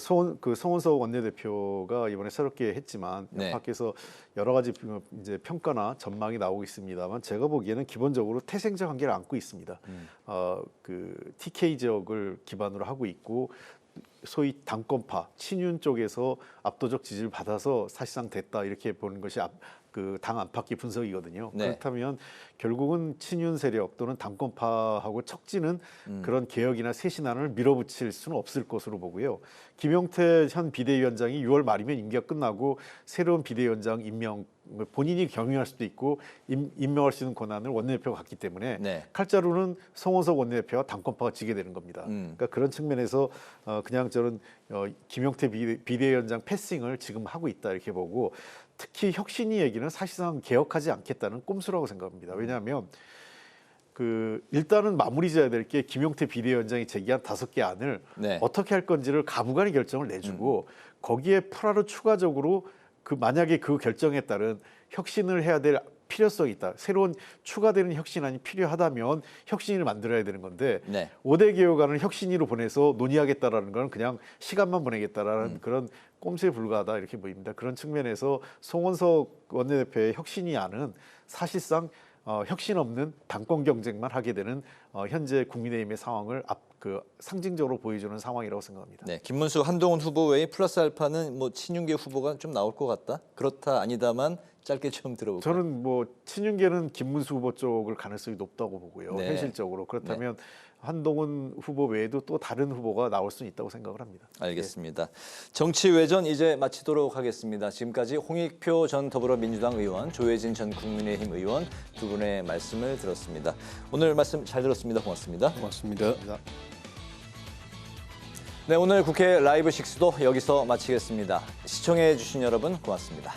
송원석 원내대표가 이번에 새롭게 했지만 네. 밖에서 여러 가지 이제 평가나 전망이 나오고 있습니다만 제가 보기에는 기본적으로 태생적 한계를 안고 있습니다. 그 TK 지역을 기반으로 하고 있고 소위 당권파 친윤 쪽에서 압도적 지지를 받아서 사실상 됐다 이렇게 보는 것이 그 당 안팎의 분석이거든요. 네. 그렇다면 결국은 친윤 세력 또는 당권파하고 척지는 그런 개혁이나 쇄신안을 밀어붙일 수는 없을 것으로 보고요. 김용태 현 비대위원장이 6월 말이면 임기가 끝나고 새로운 비대위원장 임명 본인이 경영할 수도 있고 임명할 수 있는 권한을 원내대표가 갖기 때문에 네. 칼자루는 송원석 원내대표와 당권파가 지게 되는 겁니다. 그러니까 그런 측면에서 그냥 저는 김용태 비대위원장 패싱을 지금 하고 있다 이렇게 보고 특히 혁신위 얘기는 사실상 개혁하지 않겠다는 꼼수라고 생각합니다. 왜냐하면 일단은 마무리 지어야 될 게 김용태 비대위원장이 제기한 5개 안을 네. 어떻게 할 건지를 가부간의 결정을 내주고 거기에 풀하로 추가적으로 만약에 그 결정에 따른 혁신을 해야 될 필요성이 있다. 새로운 추가되는 혁신안이 필요하다면 혁신위를 만들어야 되는 건데 네. 5대 개혁안을 혁신위로 보내서 논의하겠다라는 건 그냥 시간만 보내겠다라는 그런 꼼수에 불과하다 이렇게 보입니다. 그런 측면에서 송원석 원내대표의 혁신위안은 사실상 혁신 없는 당권 경쟁만 하게 되는 현재 국민의힘의 상황을 상징적으로 보여주는 상황이라고 생각합니다. 네, 김문수, 한동훈 후보 외에 플러스 알파는 뭐 친윤계 후보가 좀 나올 것 같다. 그렇다 아니다만 짧게 좀 들어볼까요? 저는 뭐 친윤계는 김문수 후보 쪽을 가능성이 높다고 보고요. 네. 현실적으로 그렇다면 한동훈 후보 외에도 또 다른 후보가 나올 수는 있다고 생각을 합니다. 알겠습니다. 정치 외전 이제 마치도록 하겠습니다. 지금까지 홍익표 전 더불어민주당 의원, 조혜진 전 국민의힘 의원 두 분의 말씀을 들었습니다. 오늘 말씀 잘 들었습니다. 고맙습니다. 고맙습니다. 네, 오늘 국회 라이브 6도 여기서 마치겠습니다. 시청해 주신 여러분 고맙습니다.